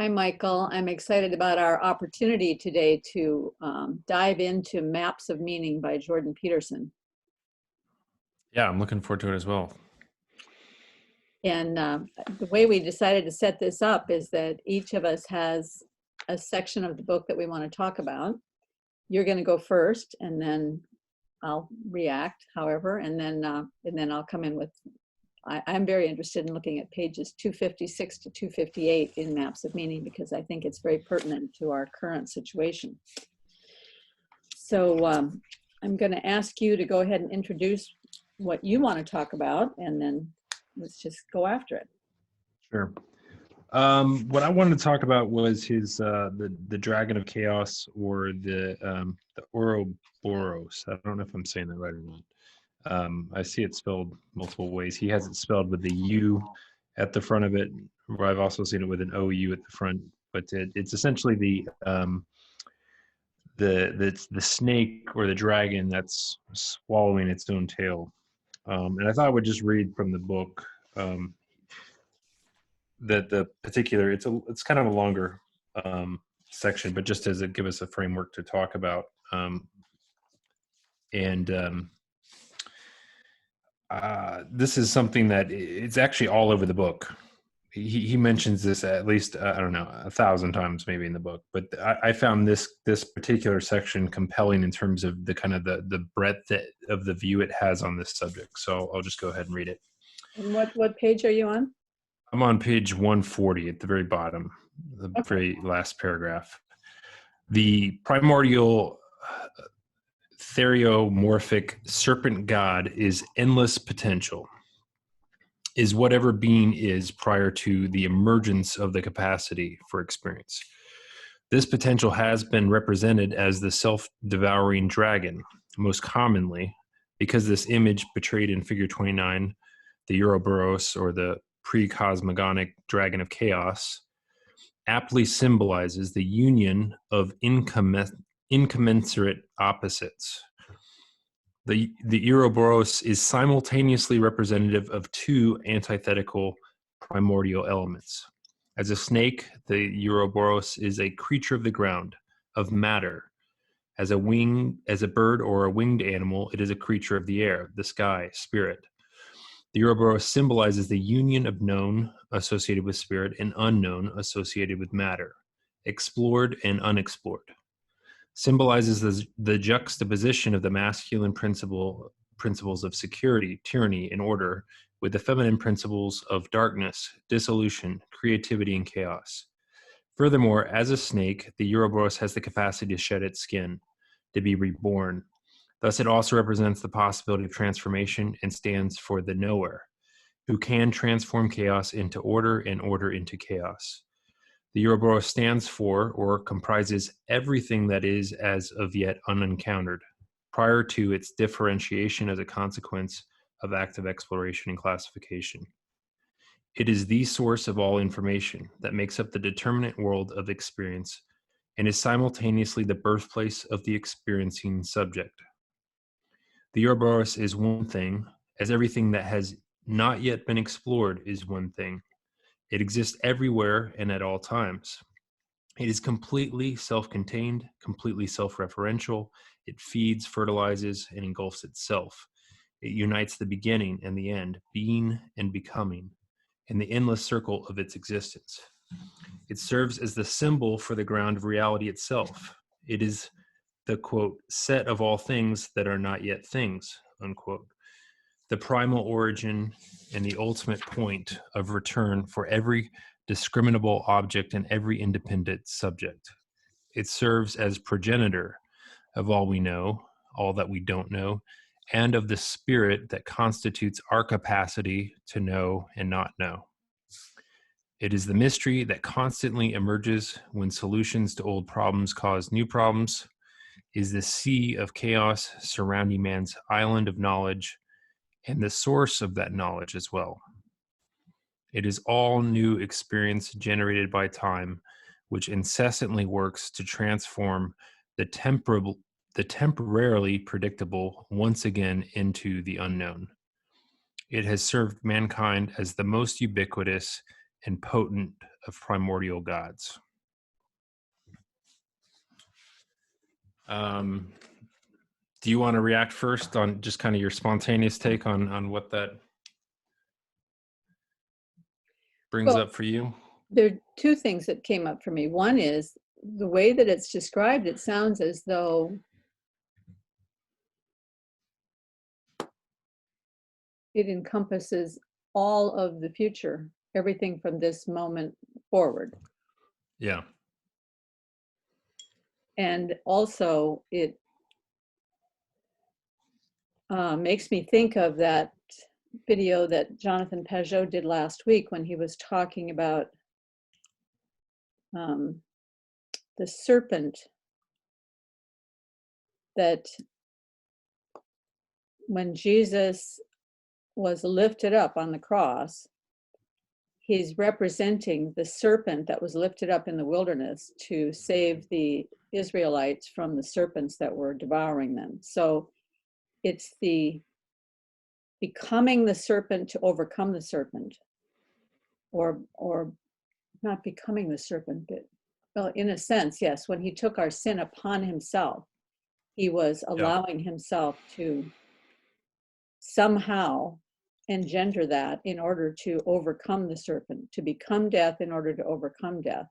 Hi, Michael. I'm excited about our opportunity today to dive into Maps of Meaning by Jordan Peterson. Yeah, I'm looking forward to it as well. And the way we decided to set this up is that each of us has a section of the book that we want to talk about. You're going to go first, and then I'll react, however, and then I'll come in with. I'm very interested in looking at pages 256 to 258 in Maps of Meaning because I think it's very pertinent to our current situation. So I'm going to ask you to go ahead and introduce what you want to talk about, and then let's just go after it. Sure. What I wanted to talk about was his the Dragon of Chaos, or the Ouroboros. I don't know if I'm saying that right or not. I see it spelled multiple ways. He has it spelled with the U at the front of it, where I've also seen it with an OU at the front. But it's essentially the snake or the dragon that's swallowing its own tail. And I thought I would just read from the book. The particular, it's kind of a longer section, but just as it give us a framework to talk about. This is something that it's actually all over the book. He mentions this at least, I don't know, 1,000 times maybe in the book, but I found this particular section compelling in terms of the kind of the breadth of the view it has on this subject. So I'll just go ahead and read it. And what page are you on? I'm on page 140 at the very bottom, the very last paragraph. The primordial theriomorphic serpent god is endless potential, is whatever being is prior to the emergence of the capacity for experience. This potential has been represented as the self-devouring dragon, most commonly because this image portrayed in figure 29, the Ouroboros, or the pre-cosmogonic dragon of chaos, aptly symbolizes the union of incommensurate opposites. The Ouroboros is simultaneously representative of two antithetical primordial elements. As a snake, the Ouroboros is a creature of the ground, of matter. As a bird or a winged animal, it is a creature of the air, the sky, spirit. The Ouroboros symbolizes the union of known associated with spirit and unknown associated with matter, explored and unexplored. Symbolizes the juxtaposition of the masculine principles of security, tyranny, and order with the feminine principles of darkness, dissolution, creativity, and chaos. Furthermore, as a snake, the Ouroboros has the capacity to shed its skin, to be reborn. Thus, it also represents the possibility of transformation and stands for the knower, who can transform chaos into order and order into chaos. The Ouroboros stands for, or comprises, everything that is as of yet unencountered, prior to its differentiation as a consequence of active exploration and classification. It is the source of all information that makes up the determinate world of experience and is simultaneously the birthplace of the experiencing subject. The Ouroboros is one thing, as everything that has not yet been explored is one thing. It exists everywhere and at all times. It is completely self-contained, completely self-referential. It feeds, fertilizes, and engulfs itself. It unites the beginning and the end, being and becoming, in the endless circle of its existence. It serves as the symbol for the ground of reality itself. It is the, quote, set of all things that are not yet things, unquote. The primal origin and the ultimate point of return for every discriminable object and every independent subject. It serves as progenitor of all we know, all that we don't know, and of the spirit that constitutes our capacity to know and not know. It is the mystery that constantly emerges when solutions to old problems cause new problems, is the sea of chaos surrounding man's island of knowledge, and the source of that knowledge as well. It is all new experience generated by time, which incessantly works to transform the temporarily predictable once again into the unknown. It has served mankind as the most ubiquitous and potent primordial gods. Do you want to react first on just kind of your spontaneous take on what that brings Well, up for you? there are two things that came up for me. One is the way that it's described, it sounds as though it encompasses all of the future, everything from this moment forward. Yeah. And also it makes me think of that video that Jonathan Pajot did last week when he was talking about the serpent, that when Jesus was lifted up on the cross, he's representing the serpent that was lifted up in the wilderness to save the Israelites from the serpents that were devouring them. So it's the becoming the serpent to overcome the serpent, or not becoming the serpent, but, well, in a sense, yes, when he took our sin upon himself, he was allowing himself to somehow engender that in order to overcome the serpent, to become death in order to overcome death.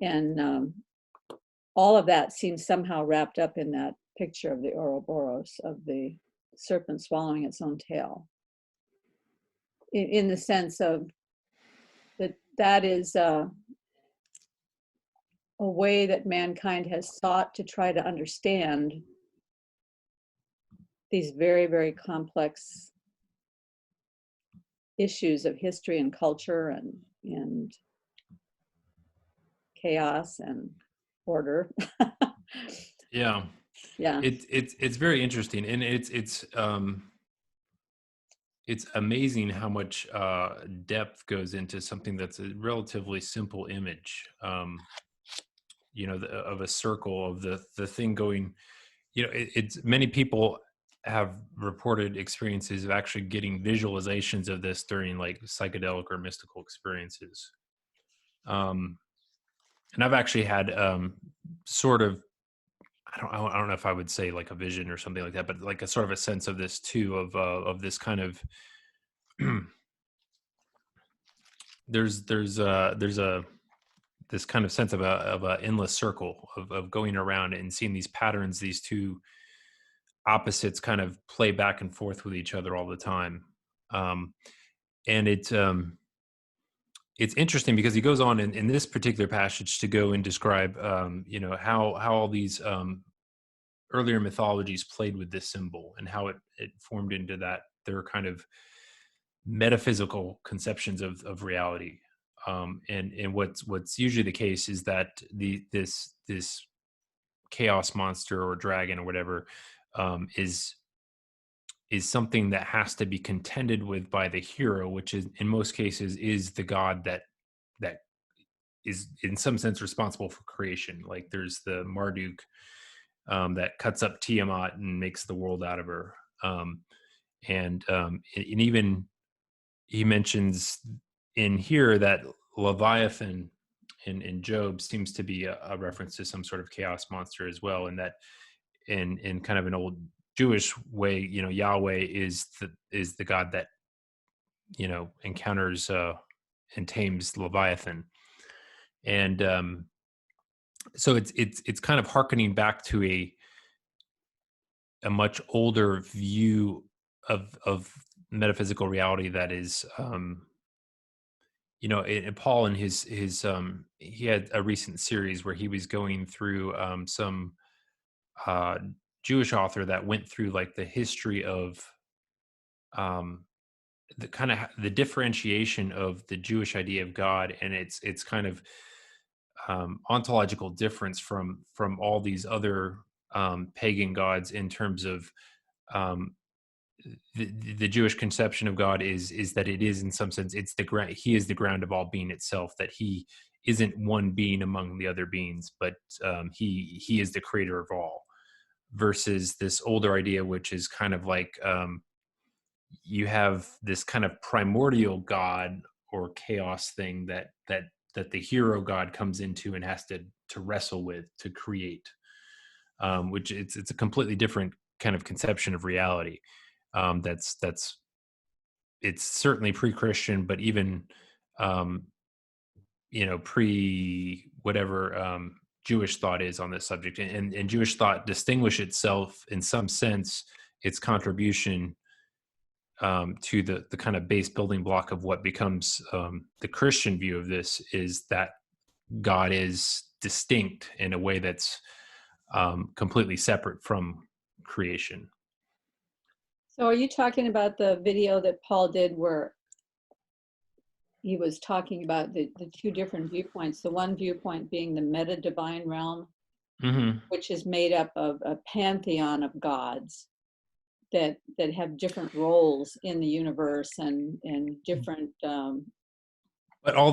And all of that seems somehow wrapped up in that picture of the Ouroboros, of the serpent swallowing its own tail. In the sense of that is a way that mankind has sought to try to understand these very, very complex issues of history and culture and chaos and order. Yeah. Yeah. It's very interesting, and it's amazing how much depth goes into something that's a relatively simple image. Of a circle, of the thing going. It's many people have reported experiences of actually getting visualizations of this during like psychedelic or mystical experiences. And I've actually had sort of, I don't know if I would say like a vision or something like that, but like a sort of a sense of this too, of this kind of there's this kind of sense of a endless circle of going around and seeing these patterns, these two opposites kind of play back and forth with each other all the time. And it's interesting because he goes on in this particular passage to go and describe, how all these earlier mythologies played with this symbol and how it formed into that their kind of metaphysical conceptions of reality. And what's usually the case is that this chaos monster or dragon or whatever is something that has to be contended with by the hero, which is in most cases is the god that is in some sense responsible for creation. Like there's the Marduk that cuts up Tiamat and makes the world out of her. And even he mentions in here that Leviathan in Job seems to be a reference to some sort of chaos monster as well. And that in kind of an old Jewish way, Yahweh is the God that, encounters and tames Leviathan. And so it's kind of hearkening back to a much older view of metaphysical reality that is, and Paul in his he had a recent series where he was going through some Jewish author that went through like the history of the kind of the differentiation of the Jewish idea of God and its kind of ontological difference from all these other pagan gods in terms of the Jewish conception of God is that it is in some sense he is the ground of all being itself, that he isn't one being among the other beings, but he is the creator of all, versus this older idea which is kind of like you have this kind of primordial God or chaos thing that the hero god comes into and has to wrestle with to create, which it's a completely different kind of conception of reality. That's it's certainly pre-Christian, but even pre whatever Jewish thought is on this subject, and Jewish thought distinguish itself in some sense, its contribution to the kind of base building block of what becomes the Christian view of this is that God is distinct in a way that's completely separate from creation. So are you talking about the video that Paul did where he was talking about the two different viewpoints, the one viewpoint being the meta-divine realm, Mm-hmm. which is made up of a pantheon of gods that have different roles in the universe and different But all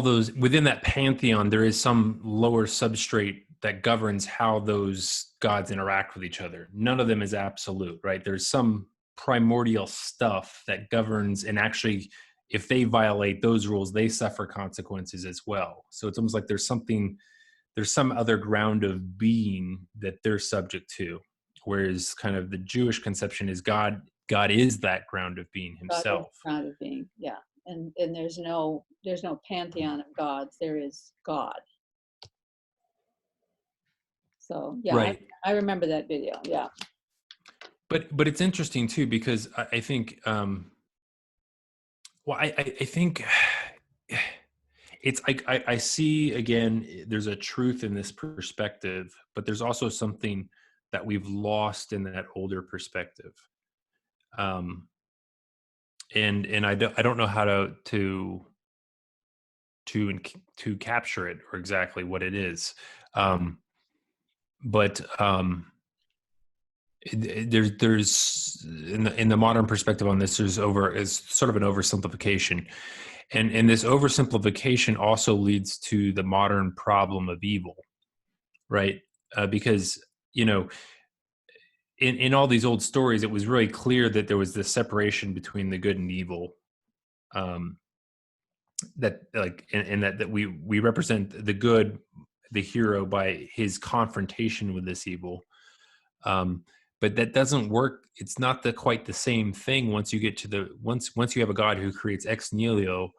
those within that pantheon, there is some lower substrate that governs how those gods interact with each other. None of them is absolute, right? There's some primordial stuff that governs, and actually, if they violate those rules, they suffer consequences as well. So it's almost like there's some other ground of being that they're subject to. Whereas kind of the Jewish conception is God is that ground of being God is himself. ground of being, yeah. And there's no pantheon of gods. There is God. So yeah, Right. I remember that video. Yeah. But it's interesting too, because I think I think it's I see again, there's a truth in this perspective, but there's also something that we've lost in that older perspective. And I don't know how to capture it or exactly what it is. But there's in the modern perspective on this, is sort of an oversimplification, and this oversimplification also leads to the modern problem of evil, right? Because in all these old stories, it was really clear that there was this separation between the good and evil, that like and that we represent the good, the hero, by his confrontation with this evil. But that doesn't work. It's not quite the same thing once you get to once you have a God who creates ex nihilo,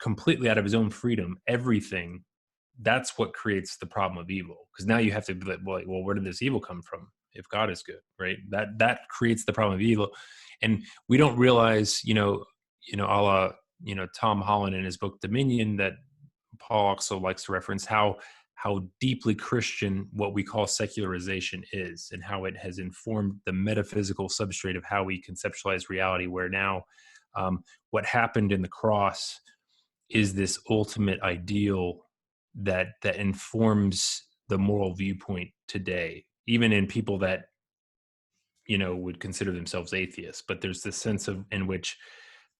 completely out of his own freedom, everything. That's what creates the problem of evil, because now you have to be like, well, where did this evil come from if God is good, right? That creates the problem of evil. And we don't realize, a la Tom Holland in his book Dominion, that Paul also likes to reference, how deeply Christian what we call secularization is, and how it has informed the metaphysical substrate of how we conceptualize reality, where now what happened in the cross is this ultimate ideal that informs the moral viewpoint today, even in people that would consider themselves atheists. But there's this sense in which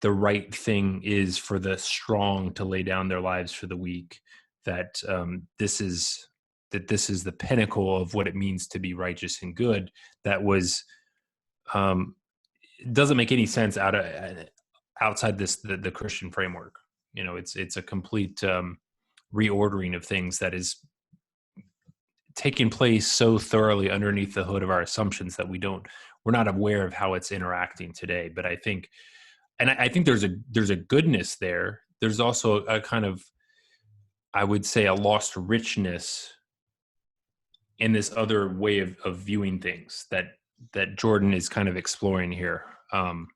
the right thing is for the strong to lay down their lives for the weak, that this is the pinnacle of what it means to be righteous and good. That was doesn't make any sense outside the Christian framework. It's a complete reordering of things that is taking place so thoroughly underneath the hood of our assumptions that we're not aware of how it's interacting today. But I think there's a goodness there. There's also a kind of, I would say, a lost richness in this other way of viewing things that Jordan is kind of exploring here. But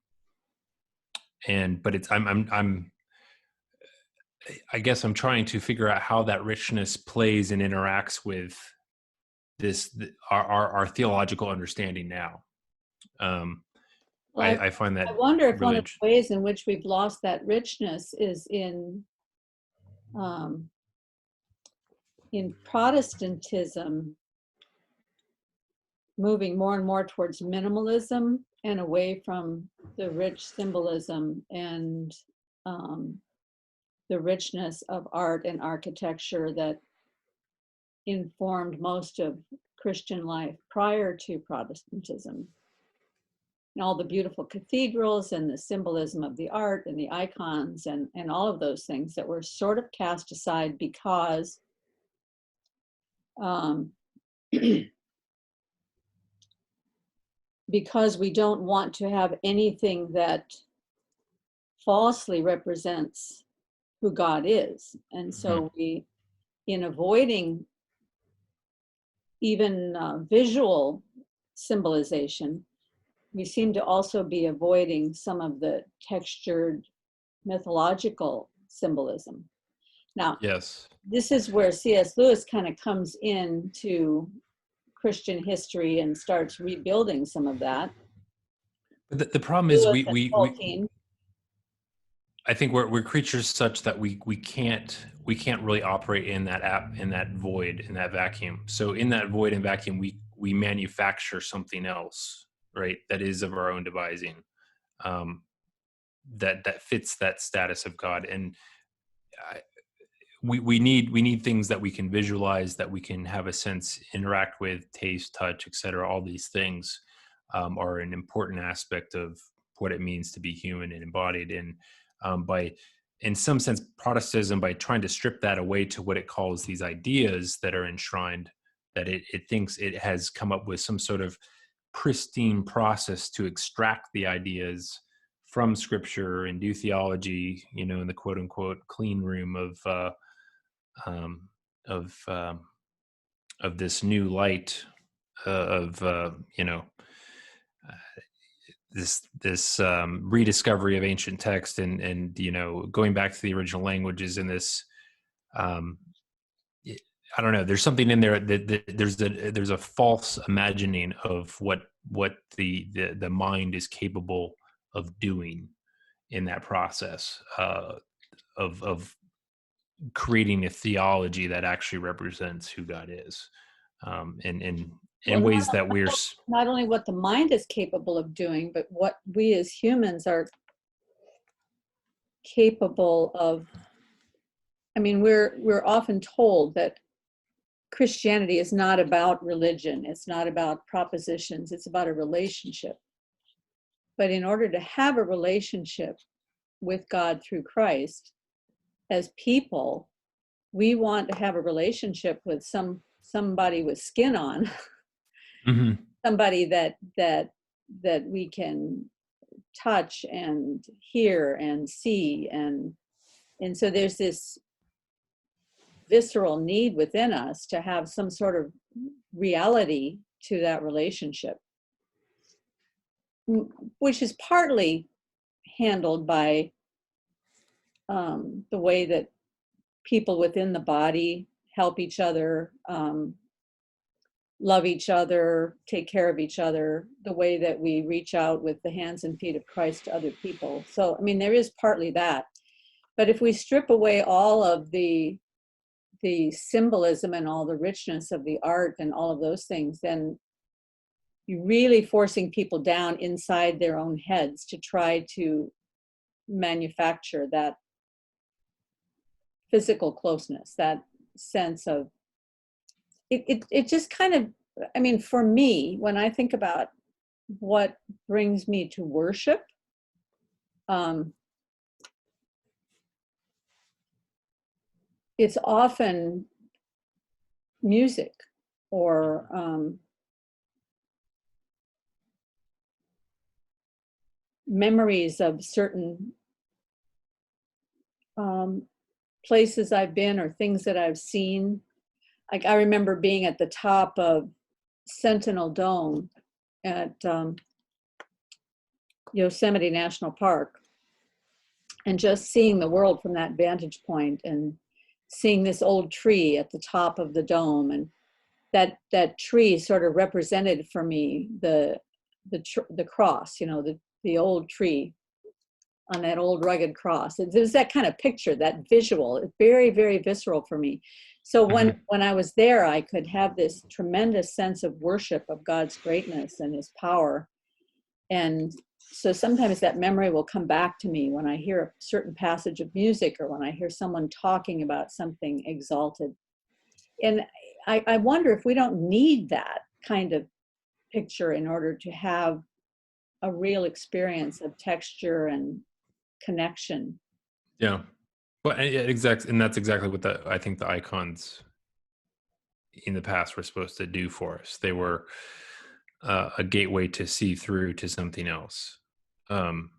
I guess I'm trying to figure out how that richness plays and interacts with our theological understanding now. Well, I find that I wonder if really one of the ways in which we've lost that richness is in Protestantism moving more and more towards minimalism and away from the rich symbolism and the richness of art and architecture that informed most of Christian life prior to Protestantism. and all the beautiful cathedrals and the symbolism of the art and the icons and all of those things that were sort of cast aside because because we don't want to have anything that falsely represents who God is. And so we, in avoiding even visual symbolization, we seem to also be avoiding some of the textured mythological symbolism. Now, Yes. this is where C.S. Lewis kind of comes into Christian history and starts rebuilding some of that. But the problem is Lewis and Tolkien. I think we're creatures such that we can't really operate in that void, in that vacuum. So in that void and vacuum, we manufacture something else, right? That is of our own devising, that fits that status of God. And we need things that we can visualize, that we can have a sense, interact with, taste, touch, etc. All these things are an important aspect of what it means to be human and embodied. And in some sense, Protestantism, by trying to strip that away to what it calls these ideas that are enshrined, that it thinks it has come up with some sort of pristine process to extract the ideas from Scripture and do theology, in the quote unquote clean room of this new light this rediscovery of ancient text and going back to the original languages in this. I don't know. There's something in there that there's a false imagining of what the mind is capable of doing in that process of creating a theology that actually represents who God is, in ways that we're not only what the mind is capable of doing, but what we as humans are capable of. I mean, we're often told that Christianity is not about religion. It's not about propositions. It's about a relationship. But in order to have a relationship with God through Christ, as people, we want to have a relationship with somebody with skin on, somebody that we can touch and hear and see, and so there's this visceral need within us to have some sort of reality to that relationship, which is partly handled by the way that people within the body help each other, love each other, take care of each other, the way that we reach out with the hands and feet of Christ to other people. So, I mean, there is partly that. But if we strip away all of the symbolism and all the richness of the art and all of those things, then you're really forcing people down inside their own heads to try to manufacture that physical closeness, that sense of it just kind of, I mean, for me, when I think about what brings me to worship, it's often music or memories of certain places I've been or things that I've seen. Like I remember being at the top of Sentinel Dome at Yosemite National Park and just seeing the world from that vantage point and seeing this old tree at the top of the dome, and that tree sort of represented for me the cross, the old tree on that old rugged cross. There's that kind of picture, that visual. It's very, very visceral for me. So when I was there, I could have this tremendous sense of worship of God's greatness and his power. And so sometimes that memory will come back to me when I hear a certain passage of music or when I hear someone talking about something exalted. And I wonder if we don't need that kind of picture in order to have a real experience of texture and connection. Yeah. Well, exactly, and that's exactly what I think the icons in the past were supposed to do for us. They were a gateway to see through to something else. And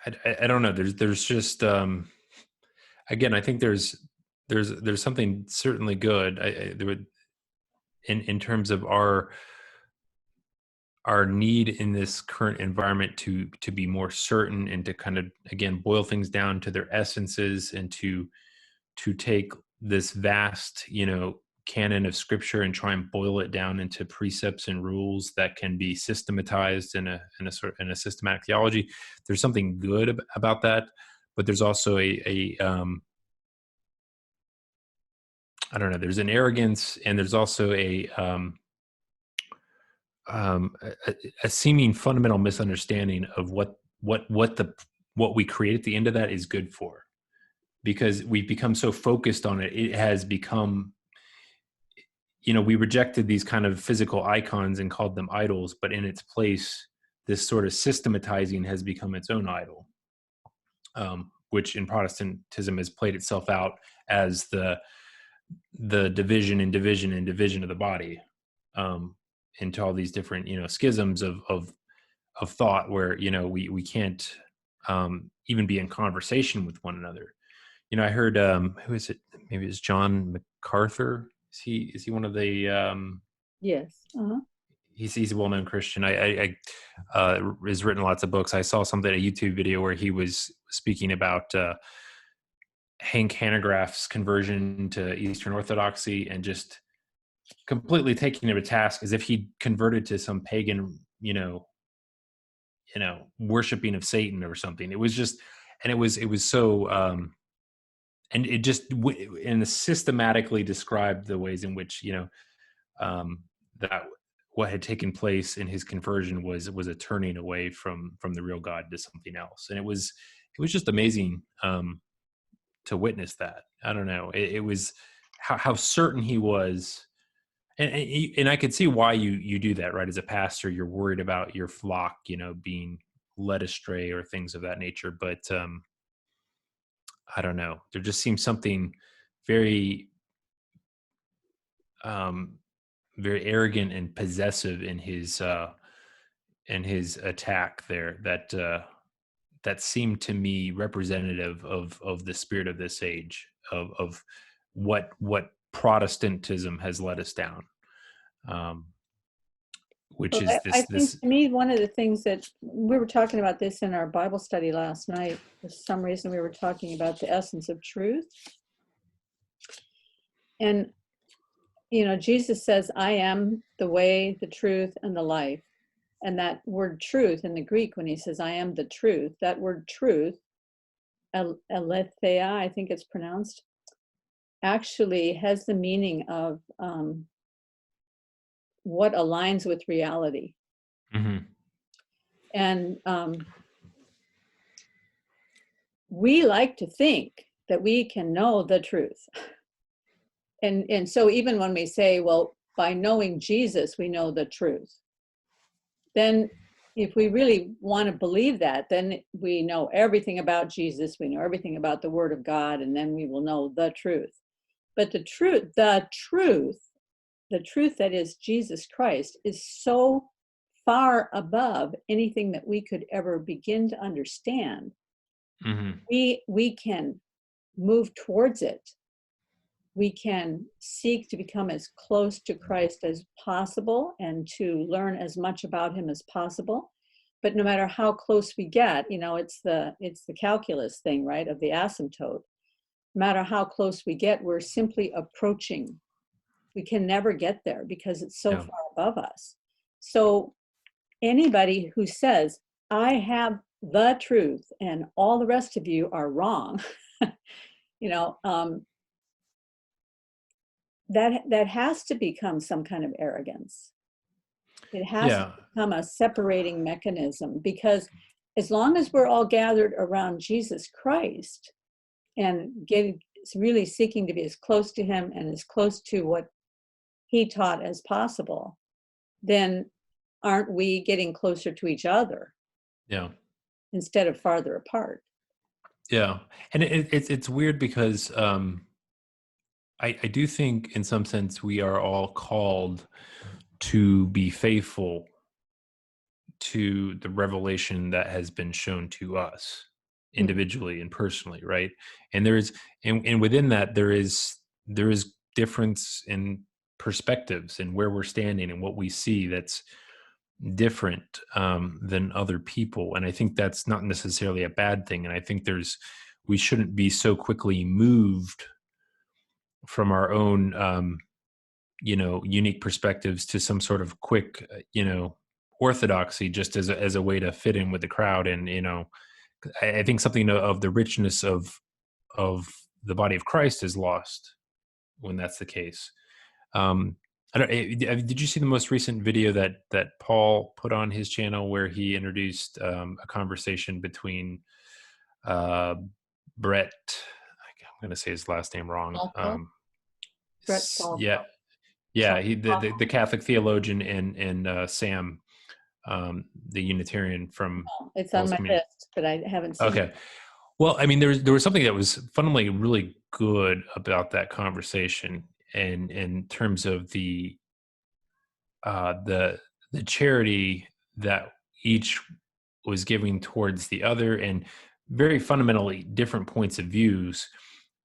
I don't know. There's just again, I think there's something certainly good. There would in terms of our need in this current environment to be more certain and to kind of again boil things down to their essences and to take this vast canon of scripture and try and boil it down into precepts and rules that can be systematized in a systematic theology. There's something good about that, but there's also a I don't know, there's an arrogance, and there's also a seeming fundamental misunderstanding of what we create at the end of that is good for, because we've become so focused on it. It has become, we rejected these kind of physical icons and called them idols, but in its place, this sort of systematizing has become its own idol, which in Protestantism has played itself out as the division and division and division of the body, into all these different schisms of thought where we can't even be in conversation with one another. I heard who is it? Maybe it's John Macarthur. Is he one of the Yes. he's a well-known Christian. I has written lots of books. I saw something, a YouTube video where he was speaking about Hank Hanegraaff's conversion to Eastern Orthodoxy and just completely taking him to task as if he converted to some pagan, worshiping of Satan or something. It was just, and it was so, and it just and systematically described the ways in which that what had taken place in his conversion was a turning away from the real God to something else, and it was just amazing to witness that. I don't know, it was how certain he was. And I could see why you do that, right? As a pastor, you're worried about your flock, being led astray or things of that nature. But I don't know. There just seems something very, very arrogant and possessive in his attack there. That seemed to me representative of the spirit of this age, of what Protestantism has led us down. Which Well, is I this think to me, one of the things that we were talking about this in our Bible study last night, for some reason we were talking about the essence of truth. And, Jesus says, I am the way, the truth, and the life. And that word truth in the Greek, when he says, I am the truth, that word truth, aletheia, I think it's pronounced, actually has the meaning of what aligns with reality. Mm-hmm. And we like to think that we can know the truth. And so even when we say, well, by knowing Jesus, we know the truth, then if we really want to believe that, then we know everything about Jesus, we know everything about the Word of God, and then we will know the truth. But the truth that is Jesus Christ, is so far above anything that we could ever begin to understand. Mm-hmm. We can move towards it. We can seek to become as close to Christ as possible and to learn as much about him as possible. But no matter how close we get, it's the calculus thing, right, of the asymptote. No matter how close we get, we're simply approaching. We can never get there because it's so far above us. So anybody who says, I have the truth and all the rest of you are wrong, that has to become some kind of arrogance. It has to become a separating mechanism, because as long as we're all gathered around Jesus Christ and really seeking to be as close to him and as close to what he taught as possible, then aren't we getting closer to each other Yeah. instead of farther apart? Yeah. And it's weird because I do think in some sense we are all called to be faithful to the revelation that has been shown to us Mhm. individually and personally, right? And there is, and within that there is difference in perspectives and where we're standing and what we see that's different than other people. And I think that's not necessarily a bad thing. And I think we shouldn't be so quickly moved from our own unique perspectives to some sort of quick orthodoxy, just as a way to fit in with the crowd. And I think something of the richness of the body of Christ is lost when that's the case. I don't, did you see the most recent video that Paul put on his channel where he introduced a conversation between uh, Brett? I'm going to say his last name wrong. Falco? Brett Yeah, Falco. yeah, Falco. he the Catholic theologian and Sam, the Unitarian from It's on Paul's my community. list, but I haven't seen it. Okay, well, I mean, there was something that was fundamentally really good about that conversation, and in terms of uh, the the charity that each was giving towards the other, and very fundamentally different points of views.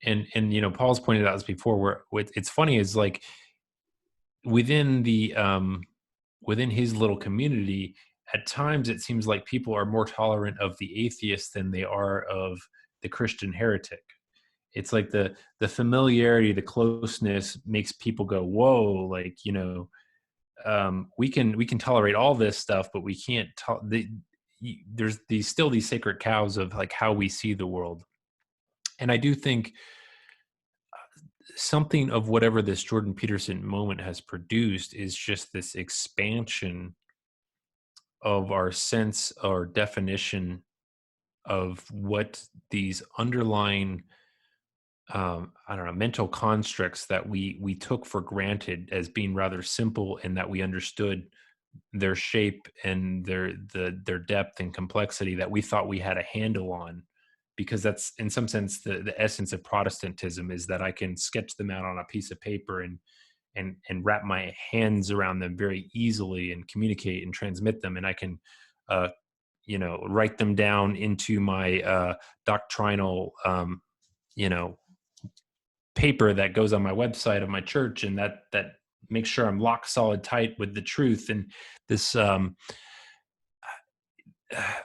And Paul's pointed out this before, where it's funny is like within within his little community, at times it seems like people are more tolerant of the atheist than they are of the Christian heretic. It's like the familiarity, the closeness makes people go, whoa, like we can tolerate all this stuff, but we can't there's these sacred cows of like how we see the world. And I do think something of whatever this Jordan Peterson moment has produced is just this expansion of our sense or definition of what these underlying I don't know, mental constructs that we took for granted as being rather simple, and that we understood their shape and their depth and complexity, that we thought we had a handle on, because that's in some sense the essence of Protestantism, is that I can sketch them out on a piece of paper and wrap my hands around them very easily and communicate and transmit them, and I can uh, write them down into my doctrinal you know paper that goes on my website of my church, and that makes sure I'm lock solid tight with the truth. And this I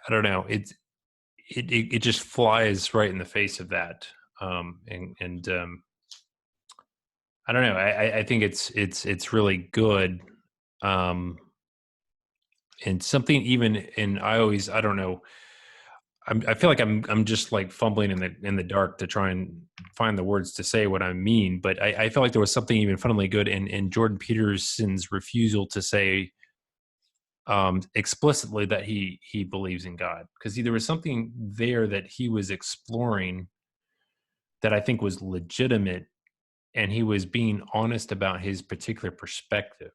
don't know, it just flies right in the face of that. And I don't know, I think it's really good. um and something even, and I don't know, I feel like I'm just like fumbling in the dark to try and find the words to say what I mean. But I feel like there was something even fundamentally good in Jordan Peterson's refusal to say explicitly that he believes in God, because there was something there that he was exploring that I think was legitimate, and he was being honest about his particular perspective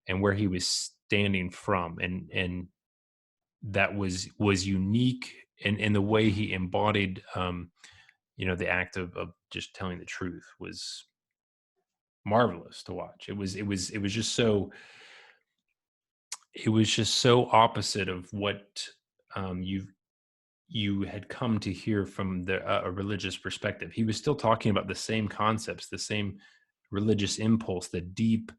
and where he was standing from, and that was unique, and the way he embodied the act of just telling the truth was marvelous to watch. It was just so, it was just so opposite of what you had come to hear from a religious perspective. He was still talking about the same concepts, the same religious impulse, the deep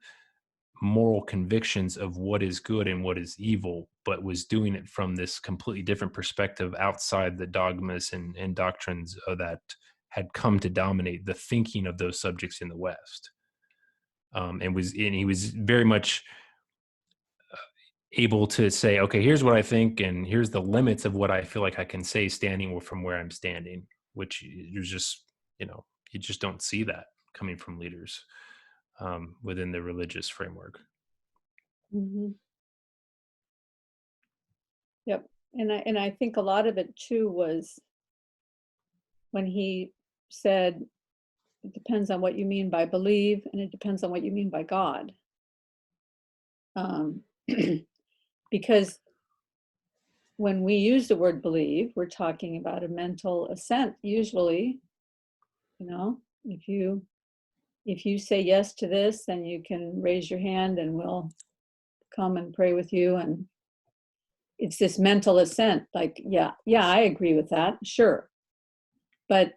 moral convictions of what is good and what is evil, but was doing it from this completely different perspective outside the dogmas and doctrines that had come to dominate the thinking of those subjects in the West. And he was very much able to say, okay, here's what I think, and here's the limits of what I feel like I can say standing from where I'm standing, which is just, you just don't see that coming from leaders within the religious framework. Mhm. Yep. And I think a lot of it too was when he said, it depends on what you mean by believe, and it depends on what you mean by God. Um, because when we use the word believe, we're talking about a mental assent. Usually, if you say yes to this, then you can raise your hand and we'll come and pray with you. And it's this mental assent, like, yeah, I agree with that, sure. But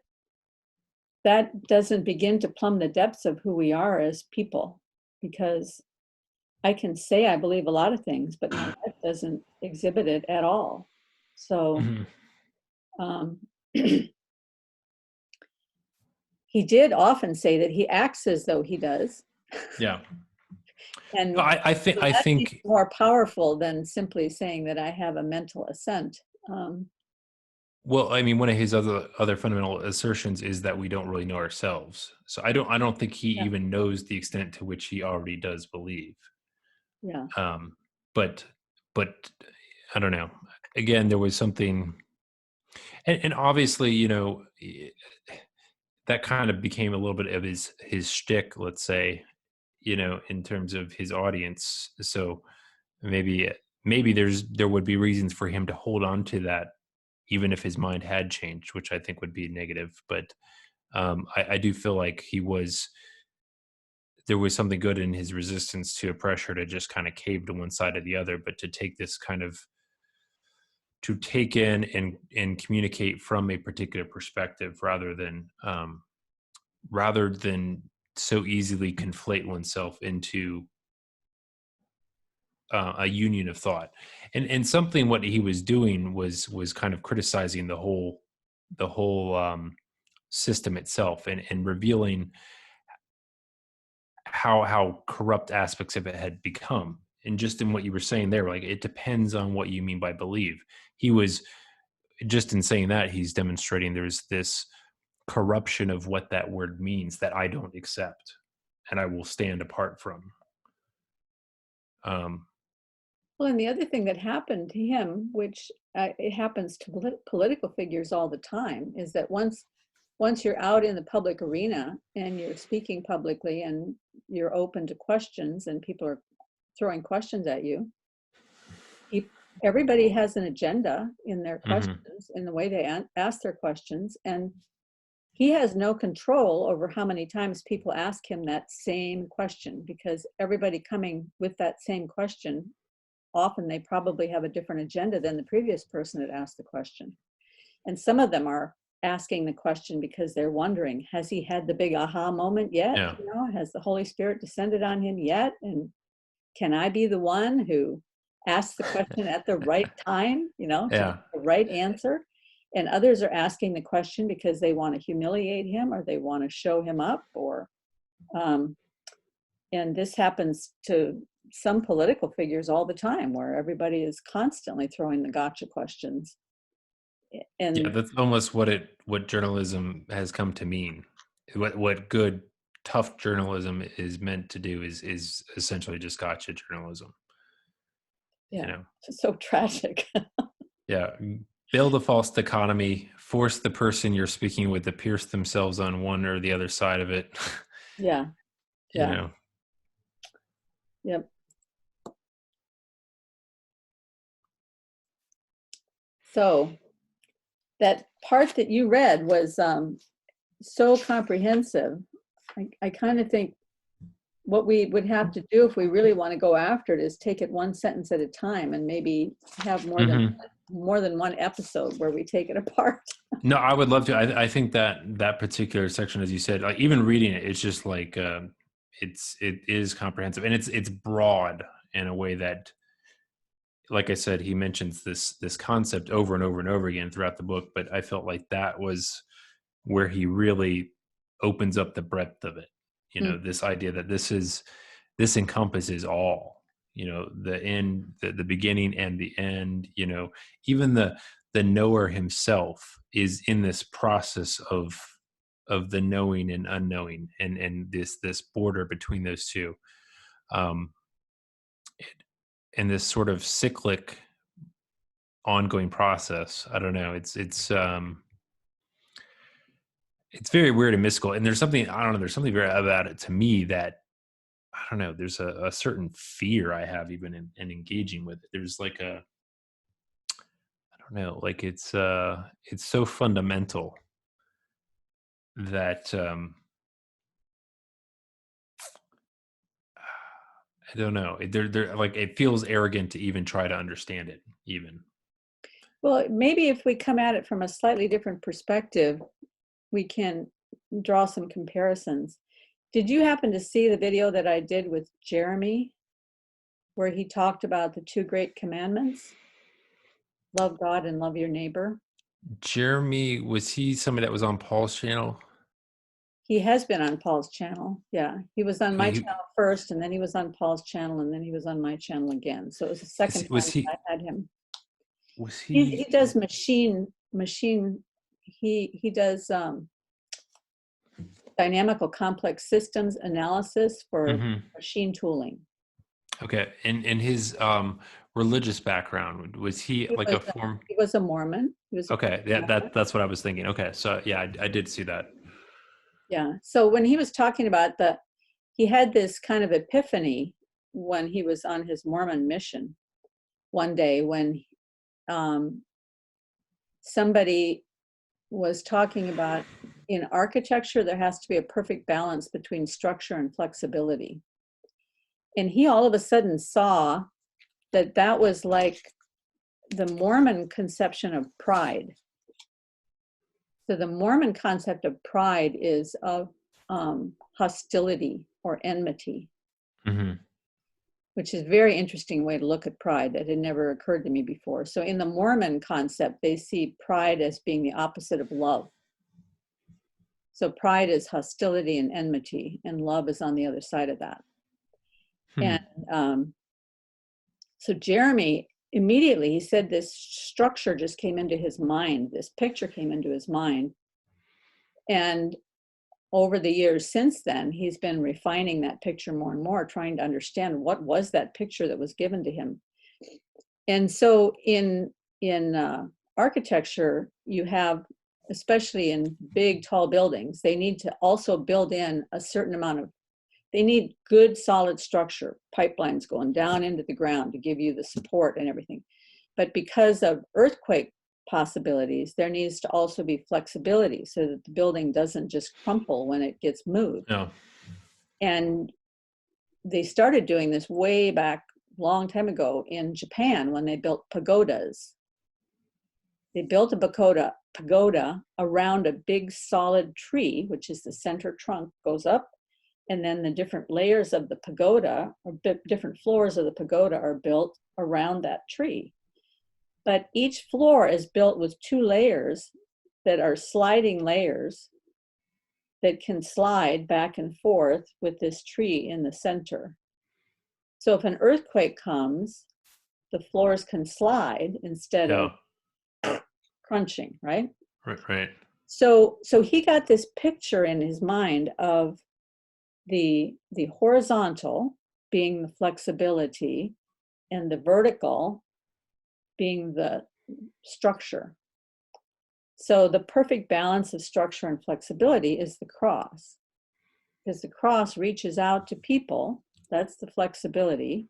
that doesn't begin to plumb the depths of who we are as people, because I can say I believe a lot of things, but my life doesn't exhibit it at all. So Mhm. um, he did often say that he acts as though he does. Yeah. And No, I that's even think, more powerful than simply saying that I have a mental assent. Um, well, I mean, one of his other fundamental assertions is that we don't really know ourselves. So I don't think he yeah, even knows the extent to which he already does believe. yeah, Um, but but I don't know. Again, there was something, and obviously, that kind of became a little bit of his shtick, let's say, in terms of his audience. So maybe there would be reasons for him to hold on to that, even if his mind had changed, which I think would be negative. But I do feel like there was something good in his resistance to a pressure to just kind of cave to one side or the other, but to take this kind of to take in and communicate from a particular perspective rather than so easily conflate oneself into a union of thought. And something what he was doing was kind of criticizing the whole system itself, and revealing how corrupt aspects of it had become. And just in what you were saying there, like, it depends on what you mean by believe. He was just in saying that, he's demonstrating there's this corruption of what that word means that I don't accept and I will stand apart from. Um, well, and the other thing that happened to him, which it happens to political figures all the time, is that once you're out in the public arena and you're speaking publicly and you're open to questions and people are throwing questions at you, everybody has an agenda in their mhm. questions, in the way they ask their questions, and he has no control over how many times people ask him that same question, because everybody coming with that same question, often they probably have a different agenda than the previous person that asked the question. And some of them are asking the question because they're wondering, has he had the big aha moment yet? Yeah. Has the Holy Spirit descended on him yet? And can I be the one who asks the question at the right time, to get Yeah. the right answer? And others are asking the question because they want to humiliate him or they want to show him up, or um, and this happens to some political figures all the time, where everybody is constantly throwing the gotcha questions. Yeah, And that's almost what journalism has come to mean. What good, tough journalism is meant to do is essentially just gotcha journalism. You yeah, know, it's so tragic. yeah, build a false dichotomy, force the person you're speaking with to pierce themselves on one or the other side of it. Yeah, you yeah, know, yep. So that part that you read was so comprehensive. I kind of think what we would have to do if we really want to go after it is take it one sentence at a time and maybe have hmm more than one episode where we take it apart. No, I would love to. I think that particular section, as you said, like, even reading it, it's just like it is comprehensive, and it's broad in a way that, like I said, he mentions this concept over and over and over again throughout the book. But I felt like that was where he really opens up the breadth of it. Mm, This idea that this encompasses all. The end, the beginning, and the end. Even the knower himself is in this process of the knowing and unknowing, and this border between those two. Um, and this sort of cyclic ongoing process. I don't know. It's very weird and mystical. And there's something, I don't know, there's something very about it to me that I don't know, there's a certain fear I have even in engaging with it. There's like I don't know, like it's so fundamental that I don't know. They're like, it feels arrogant to even try to understand it even. Well, maybe if we come at it from a slightly different perspective, we can draw some comparisons. Did you happen to see the video that I did with Jeremy, where he talked about the two great commandments? Love God and love your neighbor. Jeremy, was he somebody that was on Paul's channel? He has been on Paul's channel. Yeah, he was on Okay, my channel first, and then he was on Paul's channel, and then he was on my channel again. So it was the second was time he that I had him. was He he does machine. He does dynamical complex systems analysis for Mhm. machine tooling. Okay, and his religious background, was he He like was a form? he was a Mormon. He was a Okay, yeah, Mormon. that's what I was thinking. Okay, so yeah, I did see that. Yeah. So when he was talking about he had this kind of epiphany when he was on his Mormon mission one day when um, somebody was talking about in architecture, there has to be a perfect balance between structure and flexibility. And he all of a sudden saw that that was like the Mormon conception of pride. So the Mormon concept of pride is of hostility or enmity, Hmm. which is a very interesting way to look at pride that had never occurred to me before. So in the Mormon concept, they see pride as being the opposite of love. So pride is hostility and enmity, and love is on the other side of that. Hmm. And so Jeremy, immediately, he said this structure just came into his mind, this picture came into his mind. And over the years since then, he's been refining that picture more and more, trying to understand what was that picture that was given to him. And so in architecture, you have, especially in big, tall buildings, they need to also build in a certain amount of, they need good, solid structure, pipelines going down into the ground to give you the support and everything. But because of earthquake possibilities, there needs to also be flexibility so that the building doesn't just crumple when it gets moved. No. And they started doing this way back long time ago in Japan when they built pagodas. They built a pagoda around a big solid tree, which is the center trunk, goes up, and then the different layers of the pagoda, or different floors of the pagoda, are built around that tree. But each floor is built with two layers that are sliding layers that can slide back and forth with this tree in the center. So if an earthquake comes, the floors can slide instead Yeah. of crunching, right? Right. Right. So he got this picture in his mind of the horizontal being the flexibility and the vertical being the structure. So the perfect balance of structure and flexibility is the cross, because the cross reaches out to people, that's the flexibility,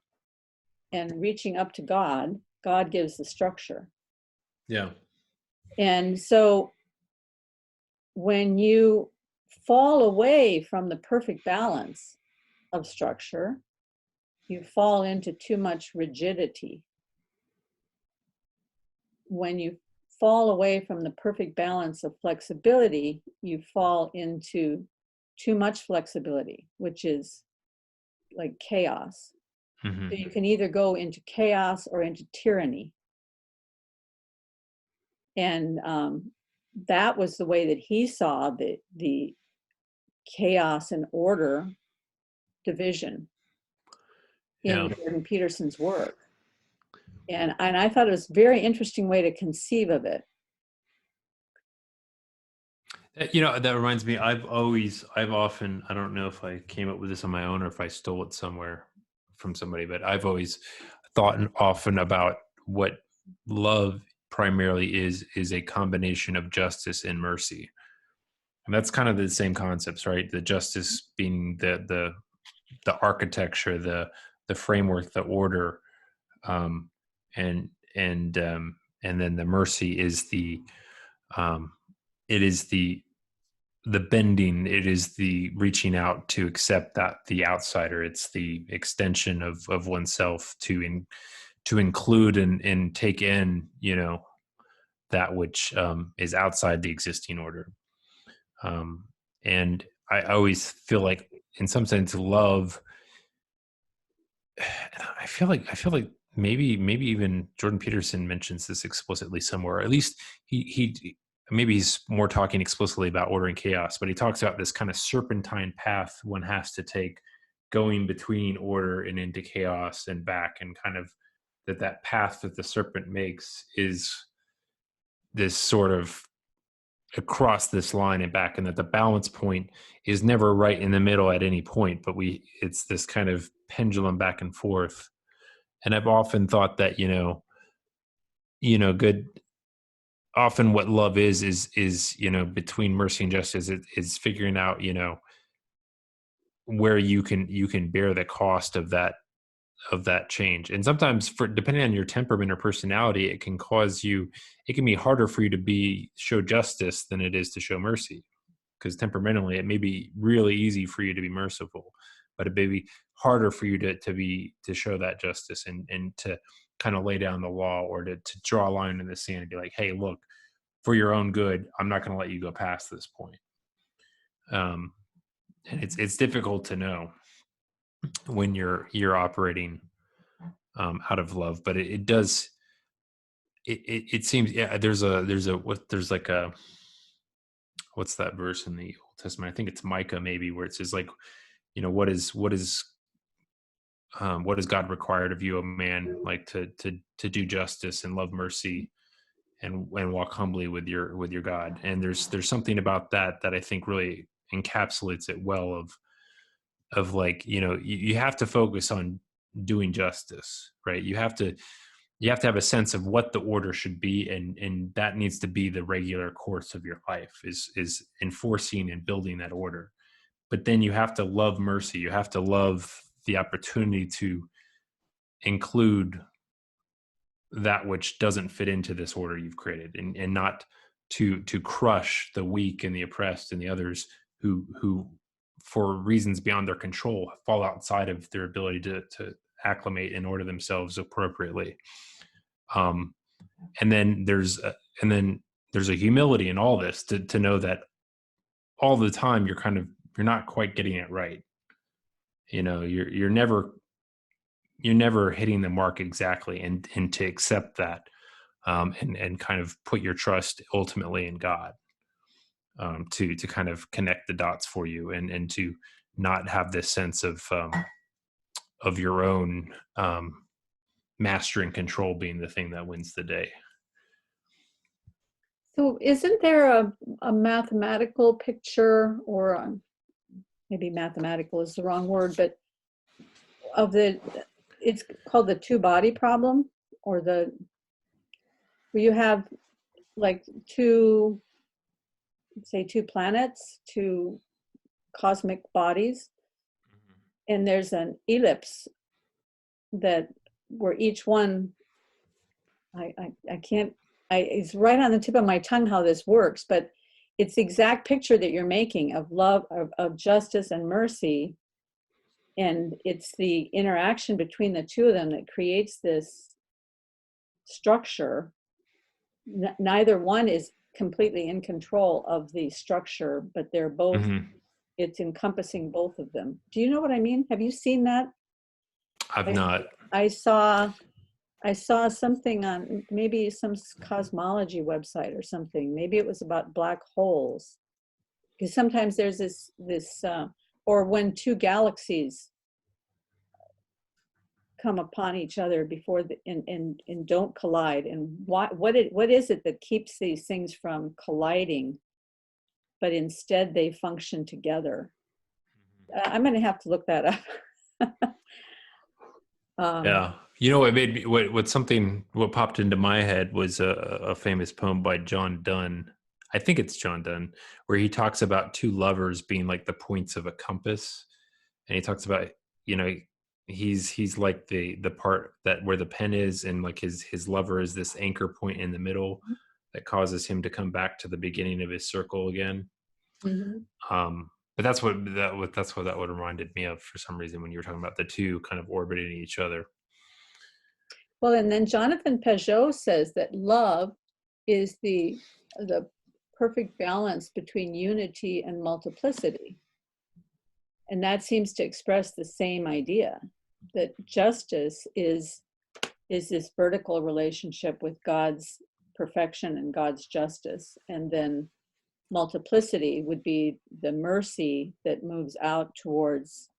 and reaching up to God, God gives the structure. Yeah. And so when you fall away from the perfect balance of structure, you fall into too much rigidity. When you fall away from the perfect balance of flexibility, you fall into too much flexibility, which is like chaos. Hmm. So you can either go into chaos or into tyranny. And that was the way that he saw the chaos and order division in Yeah. Jordan Peterson's work. And I thought it was a very interesting way to conceive of it. That reminds me, I've often, I don't know if I came up with this on my own or if I stole it somewhere from somebody, but I've always thought often about what love primarily is a combination of justice and mercy. And that's kind of the same concepts, right? The justice being architecture, the framework, the order, and then the mercy is it is the bending, it is the reaching out to accept that the outsider. It's the extension of oneself to include and take in, that which is outside the existing order. And I always feel like, in some sense, love. I feel like maybe even Jordan Peterson mentions this explicitly somewhere. At least he maybe he's more talking explicitly about order and chaos, but he talks about this kind of serpentine path one has to take, going between order and into chaos and back, and kind of that path that the serpent makes is this sort of across this line and back, and that the balance point is never right in the middle at any point, but it's this kind of pendulum back and forth. And I've often thought that, good, often what love is, between mercy and justice, is figuring out, where you can bear the cost of that change. And sometimes, depending on your temperament or personality, it can be harder for you to show justice than it is to show mercy, because temperamentally it may be really easy for you to be merciful, but it may be harder for you to show that justice and to kind of lay down the law, or to draw a line in the sand and be like, hey, look, for your own good, I'm not going to let you go past this point. And it's difficult to know when you're operating out of love, but it does. It seems, yeah. There's like a, what's that verse in the Old Testament? I think it's Micah, maybe, where it says, like, what is God required of you, a man, like to do justice and love mercy and walk humbly with your God. And there's something about that I think really encapsulates it well, of like, you have to focus on doing justice, right? You have to have a sense of what the order should be, and that needs to be the regular course of your life, is enforcing and building that order. But then you have to love mercy. You have to love the opportunity to include that which doesn't fit into this order you've created, and not to crush the weak and the oppressed and the others who for reasons beyond their control fall outside of their ability to acclimate and order themselves appropriately. And then there's a humility in all this, to know that all the time you're not quite getting it right. You're never hitting the mark exactly, and to accept that, and kind of put your trust ultimately in God, to kind of connect the dots for you, and to not have this sense of your own master and control being the thing that wins the day. So isn't there a mathematical picture, or maybe mathematical is the wrong word, but it's called the two-body problem, or where you have like two planets, two cosmic bodies, and there's an ellipse where each one, it's right on the tip of my tongue how this works, but it's the exact picture that you're making of love, of justice and mercy. And it's the interaction between the two of them that creates this structure. Neither one is completely in control of the structure, but they're both, it's encompassing both of them. Do you know what I mean? Have you seen that? I've not. I saw something on maybe some cosmology website or something. Maybe it was about black holes, because sometimes there's this or when two galaxies come upon each other before and don't collide, and what is it that keeps these things from colliding, but instead they function together? I'm going to have to look that up. Yeah. What made me, what popped into my head was a famous poem by John Donne. I think it's John Donne, where he talks about two lovers being like the points of a compass. And he talks about you know, he's like the part that where the pen is, and like his lover is this anchor point in the middle that causes him to come back to the beginning of his circle again. Mhm. But that's what that would reminded me of for some reason when you were talking about the two kind of orbiting each other. Well, and then Jonathan Peugeot says that love is the perfect balance between unity and multiplicity. And that seems to express the same idea, that justice is this vertical relationship with God's perfection and God's justice. And then multiplicity would be the mercy that moves out towards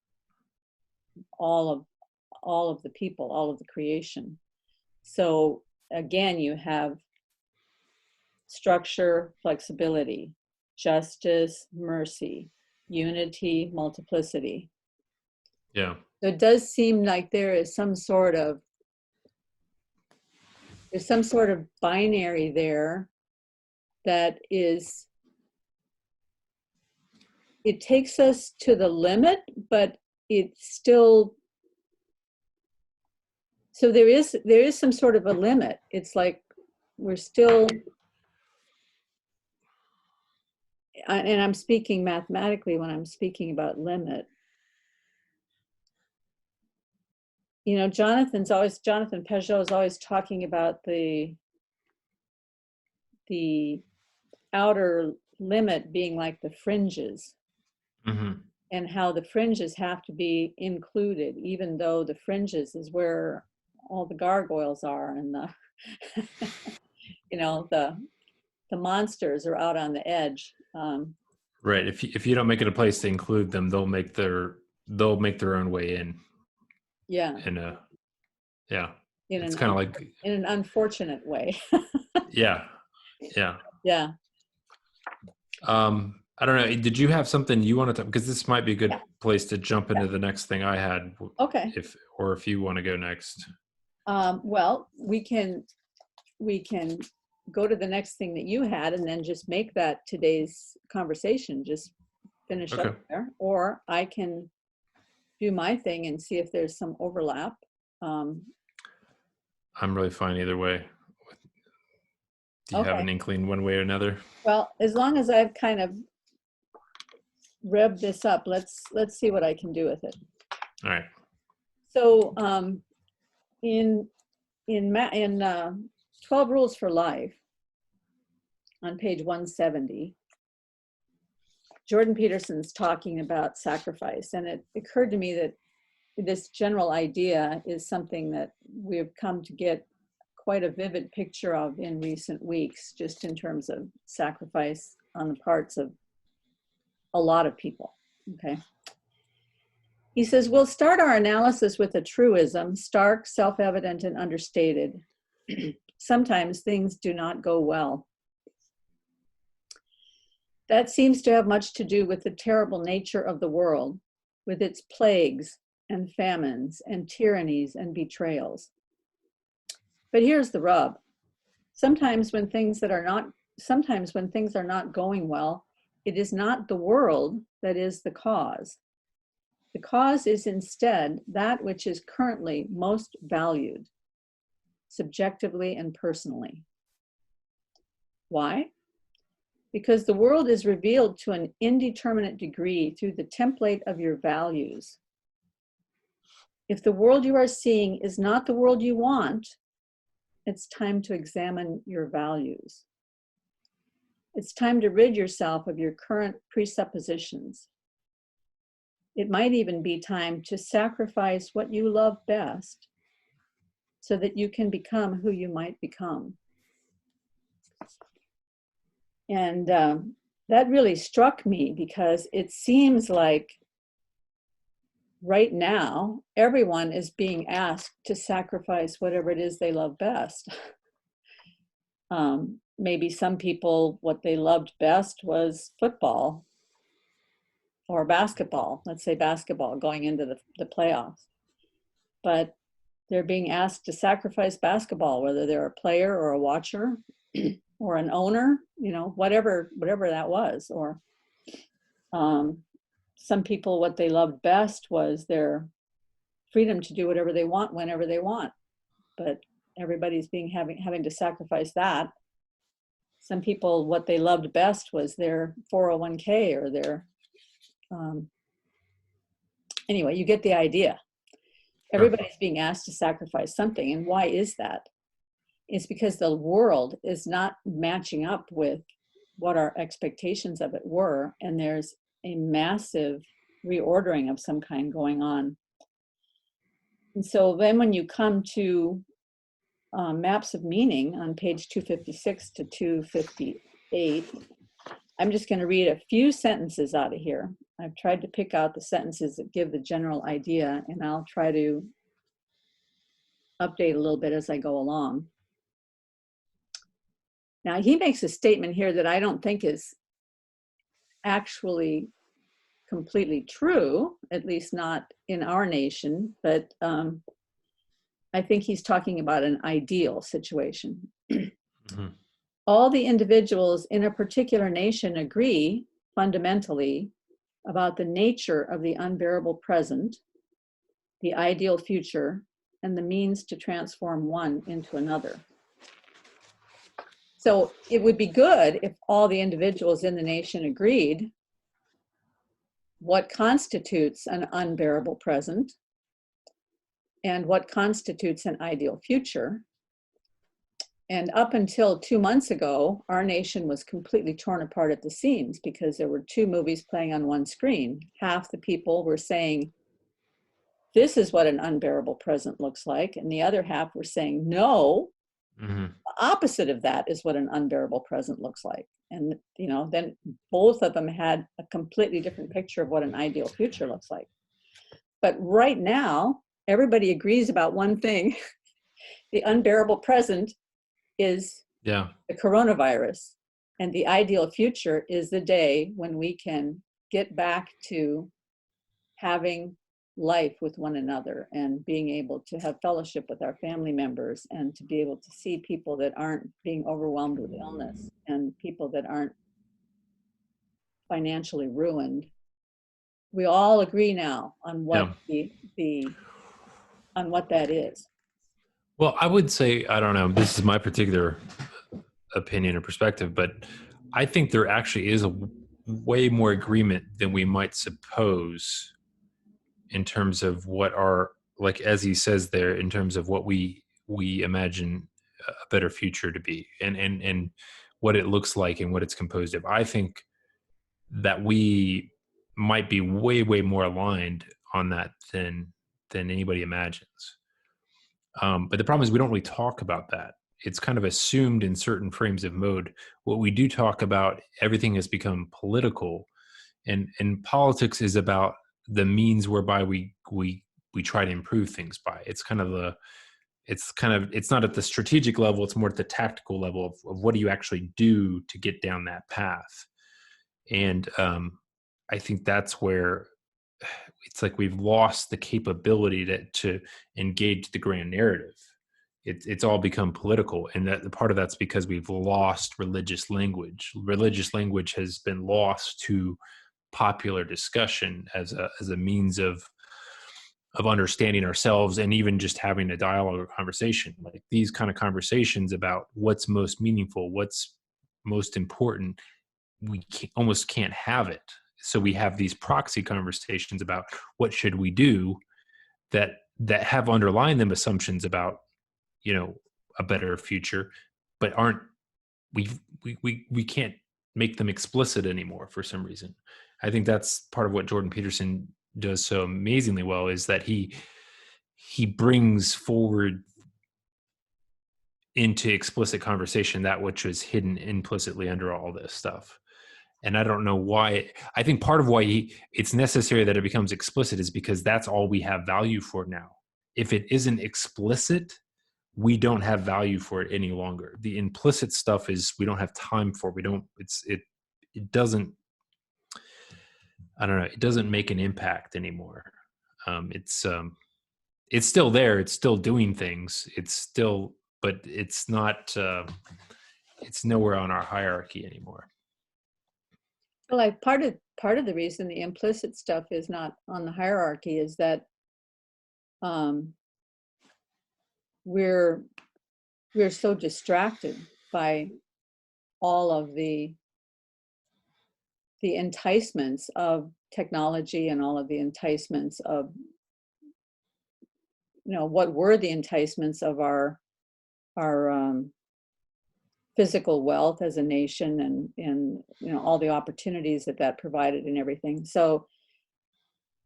all of the people, all of the creation. So again, you have structure, flexibility, justice, mercy, unity, multiplicity. Yeah. So it does seem like there's some sort of binary there that is, it takes us to the limit, but it's still, so there is some sort of a limit. It's like we're still, and I'm speaking mathematically when I'm speaking about limit. You know, Jonathan Peugeot is always talking about the outer limit being like the fringes, Mm-hmm. and how the fringes have to be included, even though the fringes is where all the gargoyles are, and the you know, the monsters are out on the edge. Right. If you don't make it a place to include them, they'll make their own way in. Yeah. And yeah, In it's kind of like, an unfortunate way. yeah. Yeah. I don't know. Did you have something you wanted to, because this might be a good Yeah. place to jump into the next thing I had. Okay. If you want to go next. Well, we can go to the next thing that you had, and then just make that today's conversation, just finish up there, or I can do my thing and see if there's some overlap. I'm really fine either way. Do you have an inkling one way or another? Well, as long as I've kind of revved this up, let's see what I can do with it. All right. So in 12 Rules for Life, on page 170, Jordan Peterson's talking about sacrifice, and it occurred to me that this general idea is something that we've come to get quite a vivid picture of in recent weeks, just in terms of sacrifice on the parts of a lot of people. Okay. He says, we'll start our analysis with a truism, stark, self-evident, and understated. Sometimes things do not go well. That seems to have much to do with the terrible nature of the world, with its plagues and famines and tyrannies and betrayals. But here's the rub. Sometimes when things are not going well, it is not the world that is the cause. The cause is instead that which is currently most valued, subjectively and personally. Why? Because the world is revealed to an indeterminate degree through the template of your values. If the world you are seeing is not the world you want, it's time to examine your values. It's time to rid yourself of your current presuppositions. It might even be time to sacrifice what you love best so that you can become who you might become. And that really struck me, because it seems like right now, everyone is being asked to sacrifice whatever it is they love best. Maybe some people, what they loved best was football or basketball. Let's say basketball, going into the playoffs. But they're being asked to sacrifice basketball, whether they're a player or a watcher or an owner, you know, whatever that was. Or some people, what they loved best was their freedom to do whatever they want whenever they want. But everybody's having to sacrifice that. Some people, what they loved best was their 401k or their, anyway, you get the idea. Everybody's being asked to sacrifice something. And why is that? It's because the world is not matching up with what our expectations of it were. And there's a massive reordering of some kind going on. And so then when you come to maps of meaning on page 256 to 258, I'm just going to read a few sentences out of here. I've tried to pick out the sentences that give the general idea, and I'll try to update a little bit as I go along. Now, he makes a statement here that I don't think is actually completely true, at least not in our nation, but I think he's talking about an ideal situation. Mm-hmm. All the individuals in a particular nation agree fundamentally about the nature of the unbearable present, the ideal future, and the means to transform one into another. So it would be good if all the individuals in the nation agreed what constitutes an unbearable present and what constitutes an ideal future. And up until 2 months ago, our nation was completely torn apart at the seams because there were two movies playing on one screen. Half the people were saying, this is what an unbearable present looks like. And the other half were saying, no, the opposite of that is what an unbearable present looks like. And, you know, then both of them had a completely different picture of what an ideal future looks like. But right now, everybody agrees about one thing. The unbearable present is the coronavirus. And the ideal future is the day when we can get back to having life with one another and being able to have fellowship with our family members and to be able to see people that aren't being overwhelmed with illness and people that aren't financially ruined. We all agree now on what on what that is. Well, I would say, I don't know, this is my particular opinion or perspective, but I think there actually is a way more agreement than we might suppose in terms of what our, like as he says there, in terms of what we imagine a better future to be and what it looks like and what it's composed of. I think that we might be way more aligned on that than anybody imagines. But the problem is we don't really talk about that. It's kind of assumed in certain frames of mode. What we do talk about, everything has become political, and politics is about the means whereby we try to improve things by. It's not at the strategic level, it's more at the tactical level of what do you actually do to get down that path. And I think that's where it's like we've lost the capability to engage the grand narrative. It's all become political, and that the part of that's because we've lost religious language. Religious language has been lost to popular discussion as a means of understanding ourselves and even just having a dialogue or conversation. Like these kind of conversations about what's most meaningful, what's most important, we almost can't have it. So we have these proxy conversations about what should we do that have underlying them assumptions about, you know, a better future, but aren't, we can't make them explicit anymore for some reason. I think that's part of what Jordan Peterson does so amazingly well, is that he brings forward into explicit conversation that which was hidden implicitly under all this stuff. And I don't know why. I think part of why it's necessary that it becomes explicit is because that's all we have value for now. If it isn't explicit, we don't have value for it any longer. The implicit stuff is we don't have time for. It doesn't, I don't know, it doesn't make an impact anymore. It's still there. It's still doing things. But it's not, it's nowhere on our hierarchy anymore. Well, part of the reason the implicit stuff is not on the hierarchy is that we're so distracted by all of the enticements of technology and all of the enticements of, what were the enticements of our physical wealth as a nation, and all the opportunities that provided and everything. So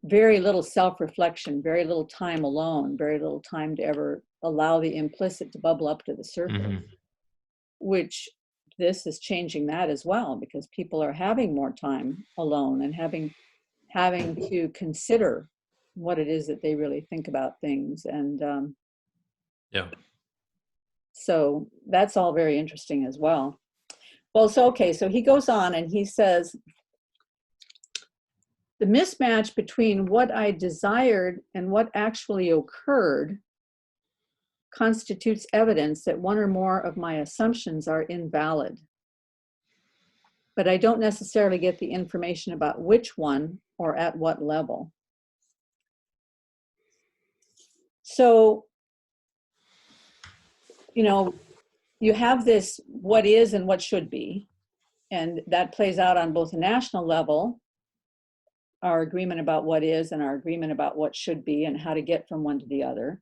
very little self-reflection, very little time alone, very little time to ever allow the implicit to bubble up to the surface, which this is changing that as well, because people are having more time alone and having to consider what it is that they really think about things. And so that's all very interesting as well. Well, so he goes on and he says, the mismatch between what I desired and what actually occurred constitutes evidence that one or more of my assumptions are invalid. But I don't necessarily get the information about which one or at what level. So, you have this what is and what should be, and that plays out on both a national level, our agreement about what is and our agreement about what should be and how to get from one to the other.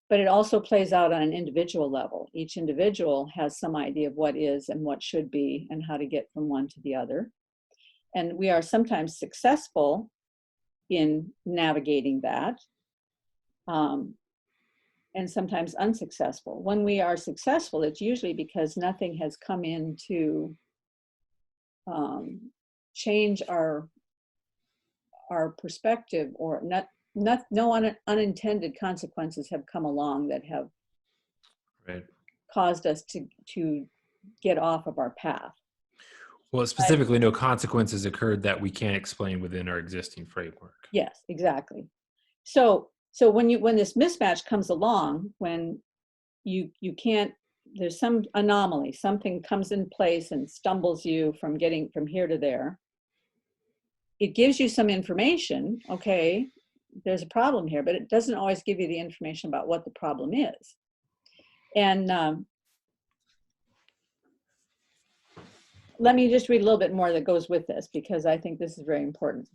But it also plays out on an individual level. Each individual has some idea of what is and what should be and how to get from one to the other. And we are sometimes successful in navigating that, and sometimes unsuccessful. When we are successful, it's usually because nothing has come in to change our perspective, or no unintended consequences have come along that have caused us to get off of our path. Well, specifically, no consequences occurred that we can't explain within our existing framework. Yes, exactly. So when this mismatch comes along, when you can't, there's some anomaly, something comes in place and stumbles you from getting from here to there, it gives you some information. Okay, there's a problem here, but it doesn't always give you the information about what the problem is. And let me just read a little bit more that goes with this, because I think this is very important.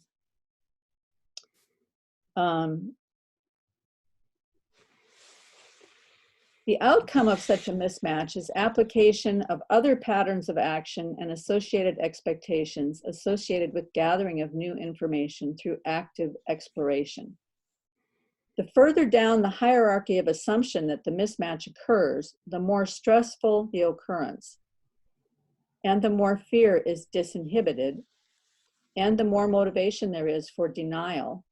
The outcome of such a mismatch is application of other patterns of action and associated expectations associated with gathering of new information through active exploration. The further down the hierarchy of assumption that the mismatch occurs, the more stressful the occurrence, and the more fear is disinhibited, and the more motivation there is for denial,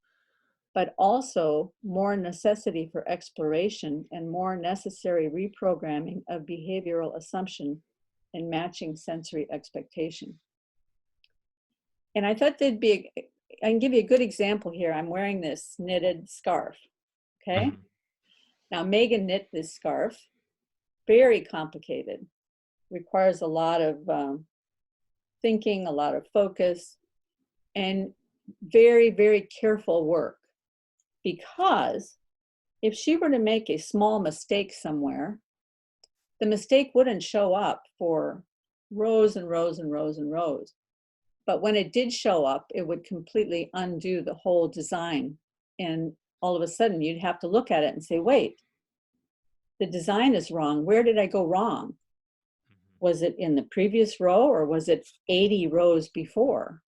but also more necessity for exploration and more necessary reprogramming of behavioral assumption and matching sensory expectation. And I thought I can give you a good example here. I'm wearing this knitted scarf, okay? Now, Megan knit this scarf, very complicated, requires a lot of thinking, a lot of focus, and very, very careful work. Because if she were to make a small mistake somewhere, the mistake wouldn't show up for rows and rows and rows and rows. But when it did show up, it would completely undo the whole design. And all of a sudden, you'd have to look at it and say, wait, the design is wrong. Where did I go wrong? Was it in the previous row, or was it 80 rows before?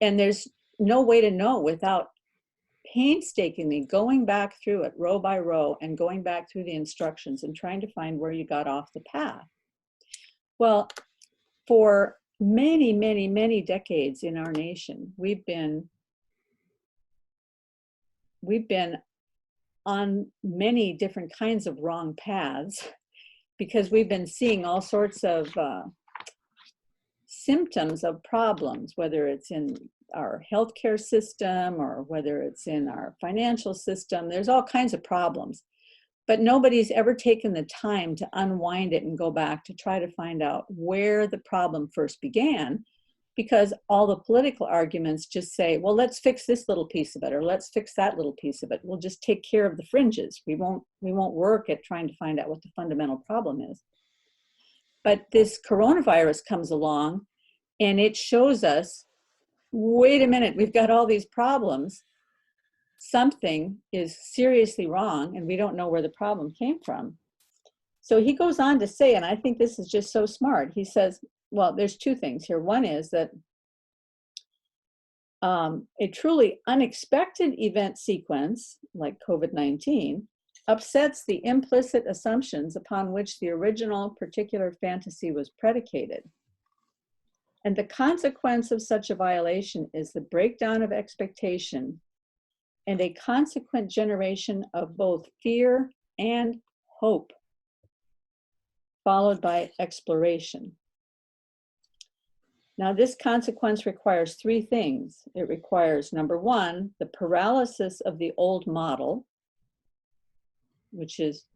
And there's no way to know without painstakingly going back through it row by row and going back through the instructions and trying to find where you got off the path. Well, for many, many, many decades in our nation, we've been on many different kinds of wrong paths, because we've been seeing all sorts of symptoms of problems, whether it's in our healthcare system or whether it's in our financial system. There's all kinds of problems, but nobody's ever taken the time to unwind it and go back to try to find out where the problem first began, because all the political arguments just say, well, let's fix this little piece of it, or let's fix that little piece of it. We'll just take care of the fringes. We won't work at trying to find out what the fundamental problem is. But this coronavirus comes along and it shows us, wait a minute, we've got all these problems. Something is seriously wrong and we don't know where the problem came from. So he goes on to say, and I think this is just so smart. He says, well, there's two things here. One is that a truly unexpected event sequence, like COVID-19, upsets the implicit assumptions upon which the original particular fantasy was predicated. And the consequence of such a violation is the breakdown of expectation and a consequent generation of both fear and hope, followed by exploration. Now, this consequence requires three things. It requires, number one, the paralysis of the old model, which is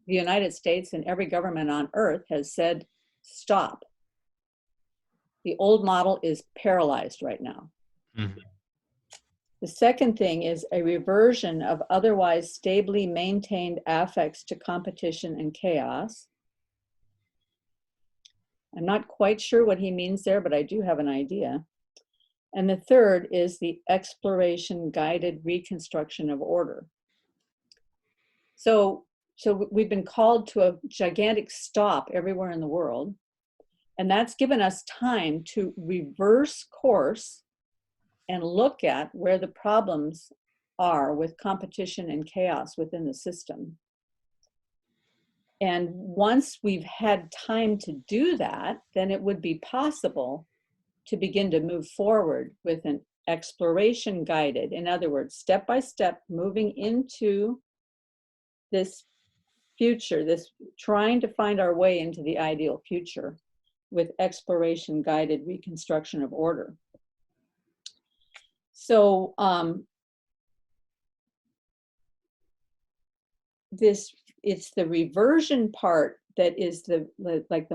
the United States and every government on earth has said, stop. The old model is paralyzed right now. Mm-hmm. The second thing is a reversion of otherwise stably maintained affects to competition and chaos. I'm not quite sure what he means there, but I do have an idea. And the third is the exploration-guided reconstruction of order. So we've been called to a gigantic stop everywhere in the world, and that's given us time to reverse course and look at where the problems are with competition and chaos within the system. And once we've had time to do that, then it would be possible to begin to move forward with an exploration guided, in other words, step by step, moving into this future, this trying to find our way into the ideal future with exploration guided reconstruction of order. So it's the reversion part that is the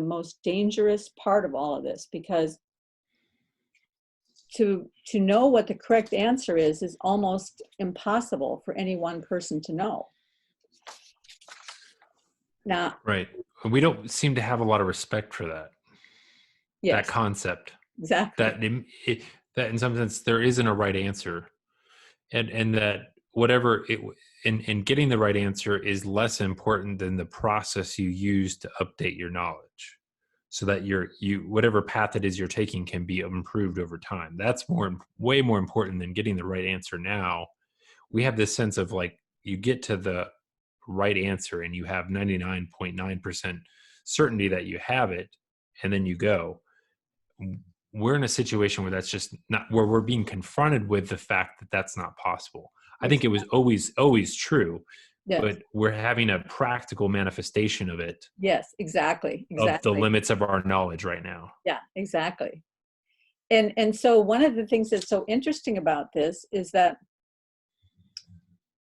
most dangerous part of all of this, because to know what the correct answer is almost impossible for any one person to know. Now, right. We don't seem to have a lot of respect for that. Yes, that concept. Exactly. That in some sense there isn't a right answer, and that whatever it in getting the right answer is less important than the process you use to update your knowledge, so that whatever path it is you're taking can be improved over time. That's way more important than getting the right answer now. We have this sense of like, you get to the right answer and you have 99.9% certainty that you have it, and then you go. We're in a situation where that's just not, where we're being confronted with the fact that that's not possible. I think it was always true, yes, but we're having a practical manifestation of it. Yes, exactly. Of the limits of our knowledge right now. Yeah, exactly. And so one of the things that's so interesting about this is that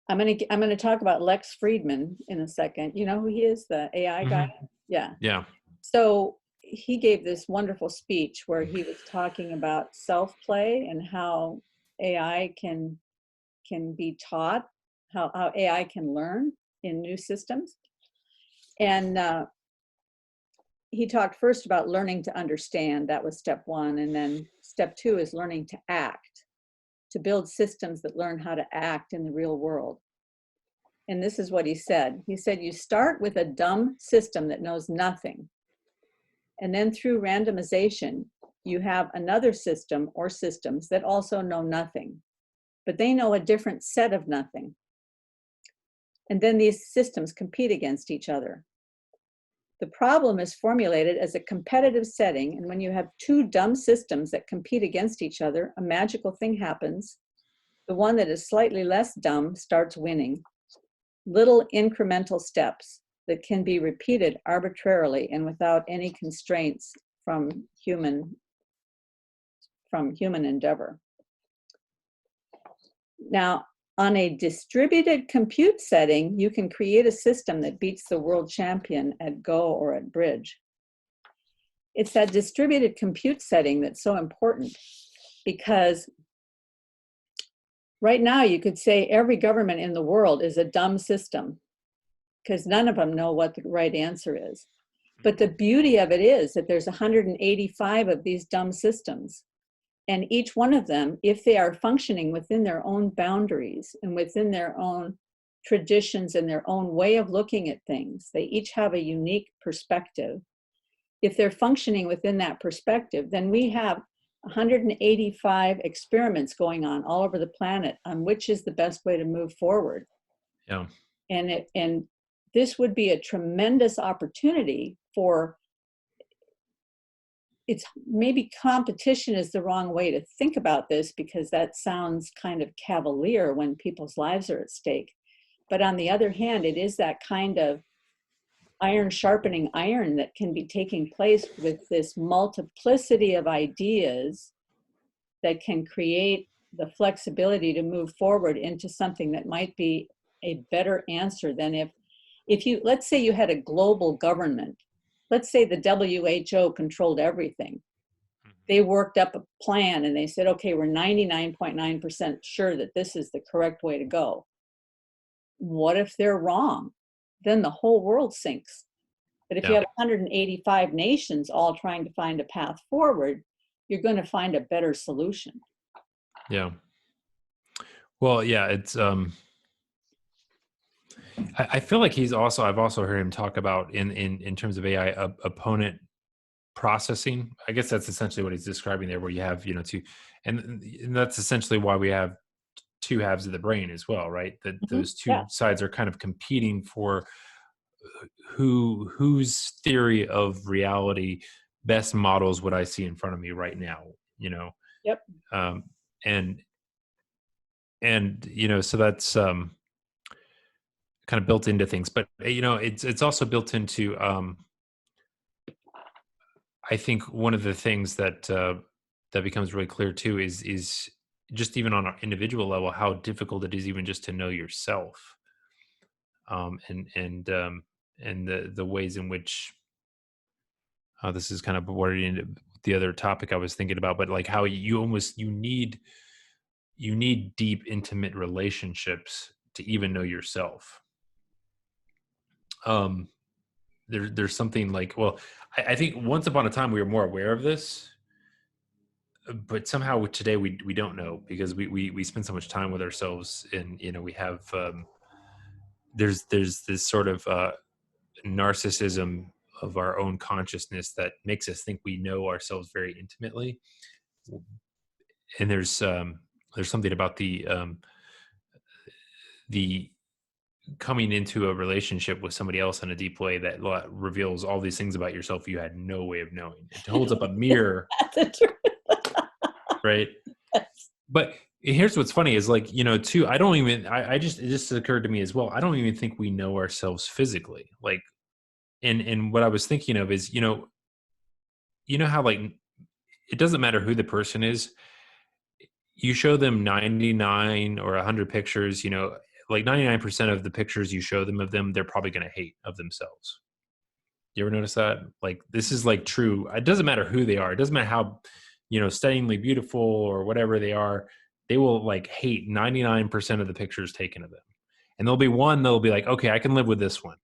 I'm going to talk about Lex Fridman in a second. You know who he is, the AI guy? Mm-hmm. Yeah. Yeah. So he gave this wonderful speech where he was talking about self-play and how AI can be taught, how AI can learn in new systems. And he talked first about learning to understand. That was step one. And then step two is learning to act, to build systems that learn how to act in the real world. And this is what he said. He said, you start with a dumb system that knows nothing. And then through randomization, you have another system or systems that also know nothing, but they know a different set of nothing. And then these systems compete against each other. The problem is formulated as a competitive setting, and when you have two dumb systems that compete against each other, a magical thing happens. The one that is slightly less dumb starts winning. Little incremental steps that can be repeated arbitrarily and without any constraints from human endeavor. Now, on a distributed compute setting, you can create a system that beats the world champion at Go or at bridge. it's that distributed compute setting that's so important, because right now you could say every government in the world is a dumb system because none of them know what the right answer is. But the beauty of it is that there's 185 of these dumb systems. And each one of them, if they are functioning within their own boundaries and within their own traditions and their own way of looking at things, they each have a unique perspective. If they're functioning within that perspective, then we have 185 experiments going on all over the planet on which is the best way to move forward. Yeah. And this would be a tremendous opportunity for, it's maybe competition is the wrong way to think about this because that sounds kind of cavalier when people's lives are at stake. But on the other hand, it is that kind of iron sharpening iron that can be taking place with this multiplicity of ideas that can create the flexibility to move forward into something that might be a better answer than if you, let's say you had a global government, let's say the WHO controlled everything. They worked up a plan and they said, okay, we're 99.9% sure that this is the correct way to go. What if they're wrong? Then the whole world sinks. But if you have 185 nations all trying to find a path forward, you're going to find a better solution. Yeah. Well, yeah, it's I feel like I've also heard him talk about in terms of AI opponent processing. I guess that's essentially what he's describing there, where you have, two, and that's essentially why we have two halves of the brain as well, right? That those two sides are kind of competing for whose theory of reality best models what I see in front of me right now, Yep. And so that's kind of built into things, but it's also built into I think one of the things that that becomes really clear too is just even on an individual level how difficult it is even just to know yourself, and the ways in which this is kind of bordered into the other topic I was thinking about, but like how you need deep intimate relationships to even know yourself. There's something like, well, I think once upon a time we were more aware of this, but somehow today we don't know because we spend so much time with ourselves, and we have there's this sort of narcissism of our own consciousness that makes us think we know ourselves very intimately, and there's something about the coming into a relationship with somebody else in a deep way that reveals all these things about yourself you had no way of knowing. It holds up a mirror. That's the truth. Right. Yes. But here's what's funny is like, too, it just occurred to me as well. I don't even think we know ourselves physically. Like, and what I was thinking of is, how like, it doesn't matter who the person is. You show them 99 or 100 pictures, like 99% of the pictures you show them of them, they're probably going to hate of themselves. You ever notice that? Like, this is like true. It doesn't matter who they are. It doesn't matter how, stunningly beautiful or whatever they are. They will like hate 99% of the pictures taken of them. And there'll be one that'll be like, okay, I can live with this one.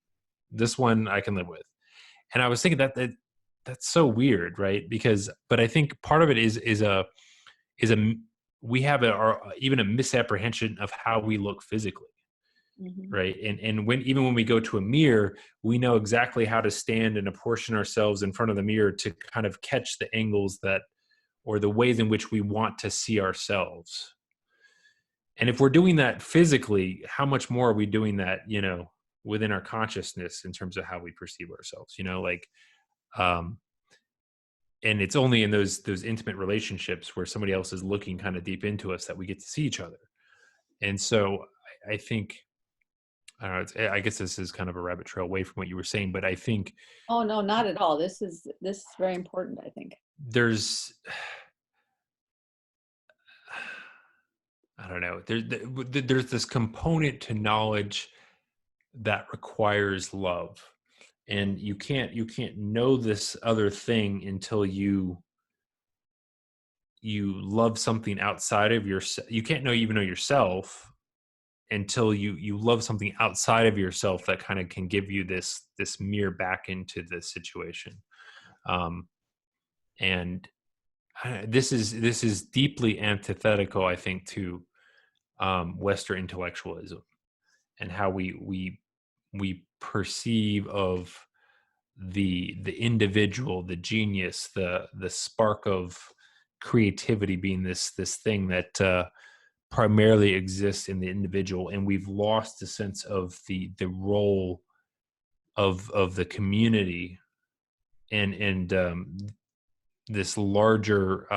This one I can live with. And I was thinking that's so weird, right? But I think part of it is we have even a misapprehension of how we look physically. Mm-hmm. Right. And even when we go to a mirror, we know exactly how to stand and apportion ourselves in front of the mirror to kind of catch the angles or the ways in which we want to see ourselves. And if we're doing that physically, how much more are we doing that, within our consciousness in terms of how we perceive ourselves, and it's only in those intimate relationships where somebody else is looking kind of deep into us that we get to see each other. And so I think, I don't know, I guess this is kind of a rabbit trail away from what you were saying, but I think Oh, no, not at all. This is very important, I think. there's, I don't know, there's this component to knowledge that requires love. and you can't know this other thing until you love something outside of yourself. You can't even know yourself until you love something outside of yourself that kind of can give you this mirror back into the situation. And this is deeply antithetical, I think, to Western intellectualism and how we perceive of the individual, the genius, the spark of creativity being this thing that primarily exists in the individual, and we've lost a sense of the role of the community and this larger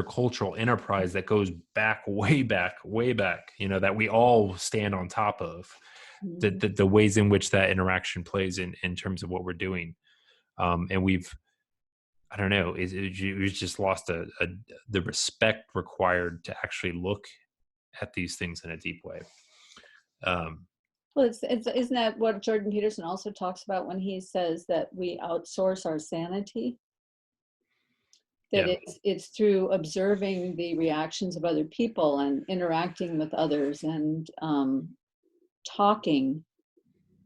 cultural enterprise that goes back, way back, that we all stand on top of. The ways in which that interaction plays in terms of what we're doing, and we've, I don't know, we've just lost the respect required to actually look at these things in a deep way. Well, isn't that what Jordan Peterson also talks about when he says that we outsource our sanity? That it's through observing the reactions of other people and interacting with others and talking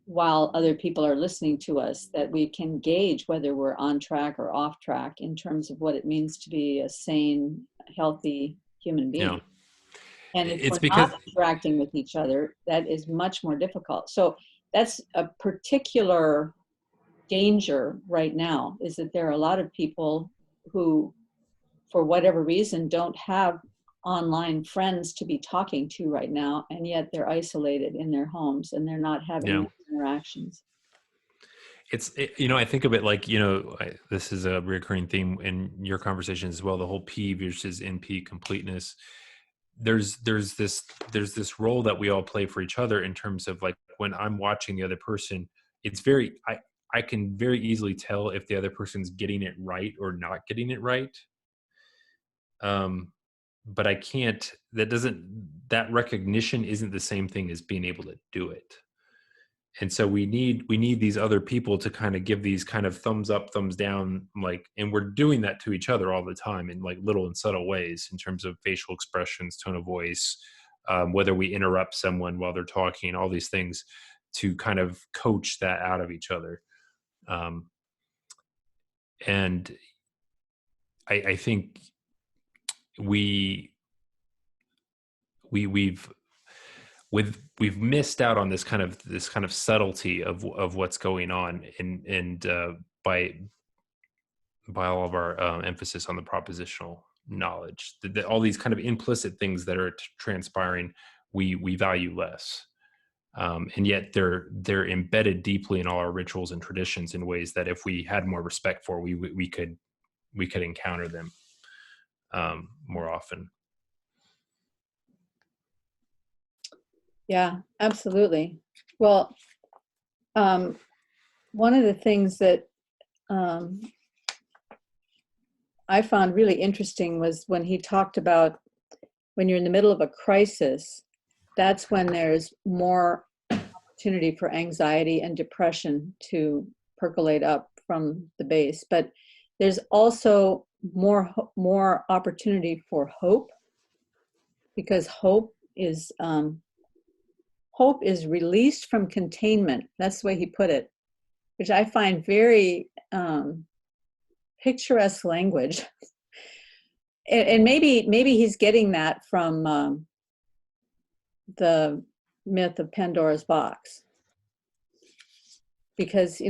while other people are listening to us that we can gauge whether we're on track or off track in terms of what it means to be a sane, healthy human being. Yeah. And if It's we're because not interacting with each other, that is much more difficult. So that's a particular danger right now, is that there are a lot of people who, for whatever reason, don't have online friends to be talking to right now, and yet they're isolated in their homes and they're not having interactions. I think of it like, this is a recurring theme in your conversations as well, the whole P versus NP completeness. There's this role that we all play for each other in terms of, like, when I'm watching the other person, it's I can very easily tell if the other person's getting it right or not getting it right. But I can't, that recognition isn't the same thing as being able to do it. And so we need these other people to kind of give these kind of thumbs up, thumbs down, like, and we're doing that to each other all the time in, like, little and subtle ways in terms of facial expressions, tone of voice, whether we interrupt someone while they're talking, all these things to kind of coach that out of each other. And I think we've missed out on this kind of subtlety of what's going on, and by all of our emphasis on the propositional knowledge, all these kind of implicit things that are transpiring, we value less, and yet they're embedded deeply in all our rituals and traditions in ways that if we had more respect for, we could encounter them more often. Yeah, absolutely. Well, one of the things that I found really interesting was when he talked about when you're in the middle of a crisis, that's when there's more opportunity for anxiety and depression to percolate up from the base. But there's also more opportunity for hope, because hope is released from containment. That's the way he put it, which I find very picturesque language. And maybe he's getting that from the myth of Pandora's box, because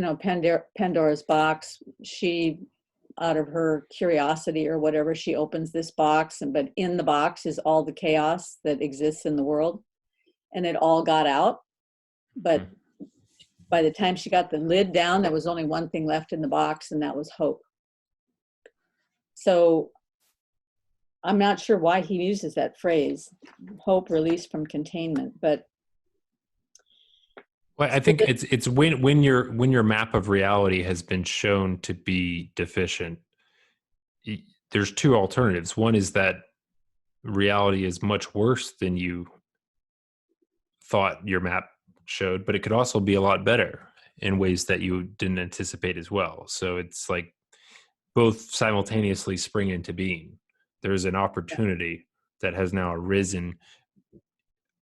Pandora's box, she, out of her curiosity or whatever, she opens this box, but in the box is all the chaos that exists in the world, and it all got out. But by the time she got the lid down, there was only one thing left in the box, and that was hope. So I'm not sure why he uses that phrase, hope released from containment, but well, I think it's when your map of reality has been shown to be deficient, there's two alternatives. One is that reality is much worse than you thought your map showed, but it could also be a lot better in ways that you didn't anticipate as well. So it's like both simultaneously spring into being. There's an opportunity that has now arisen